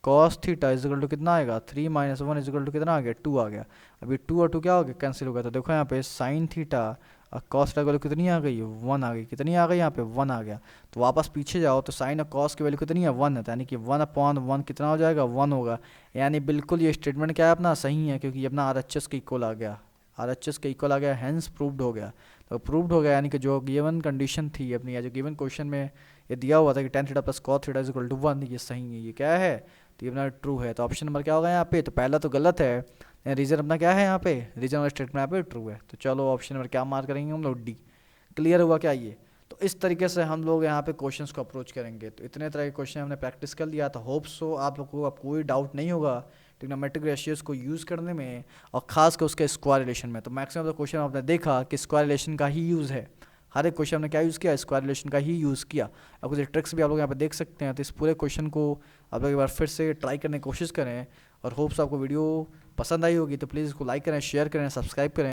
cos theta is equal to कितना आएगा, 3 - 1 इज इक्वल टू कितना आ गया, 2 आ गया। अभी 2 और 2 क्या हो गया, कैंसिल हो गया। तो देखो यहाँ पे साइन थीटा और कॉस थीटा की वैल्यू कितनी आ गई, 1 आ गई। कितनी आ गई यहाँ पे, 1 आ गया। तो वापस पीछे जाओ तो साइन और कॉस की वैल्यू कितनी है, 1 है, यानी कि 1/1 कितना हो जाएगा, 1 होगा। यानी बिल्कुल ये स्टेटमेंट क्या है अपना, सही है, क्योंकि ये अपना RHS के इक्वल आ गया, RHS के इक्वल आ गया, हैंस प्रूव्ड हो गया। तो प्रूव्ड हो गया, यानी कि जो गिवन कंडीशन थी अपनी, या जो गिवन क्वेश्चन में ये दिया हुआ था कि tan theta plus cos theta is equal to 1, ये सही है, ये क्या है, तो ये अपना ट्रू है। तो ऑप्शन नंबर क्या होगा यहाँ पे, तो पहला तो गलत है, रीजन अपना क्या है यहाँ पे, रीजन और स्टेटमेंट यहाँ पे ट्रू है। तो चलो ऑप्शन नंबर क्या मार्क करेंगे हम लोग, डी। क्लियर हुआ क्या ये। तो इस तरीके से हम लोग यहाँ पे क्वेश्चंस को अप्रोच करेंगे। तो इतने तरह के क्वेश्चन हमने प्रैक्टिस कर लिया, तो होप सो आप लोग को अब कोई डाउट नहीं होगा ट्रिग्नोमेट्रिक रेशियोज को यूज़ करने में, और खास कर उसके स्क्वायर रिलेशन में। तो मैक्सिमम ऑफ द क्वेश्चन आपने देखा कि स्क्वायर रिलेशन का ही यूज़ है, हर एक क्वेश्चन हमने क्या यूज़ किया, स्क्वायर रिलेशन का ही यूज़ किया। और कुछ ट्रिक्स भी आप लोग यहाँ पे देख सकते हैं। तो इस पूरे क्वेश्चन को आप लोग एक बार फिर से ट्राई करने की कोशिश करें, और होप्स आपको वीडियो पसंद आई होगी। तो प्लीज़ इसको लाइक करें, शेयर करें, सब्सक्राइब करें।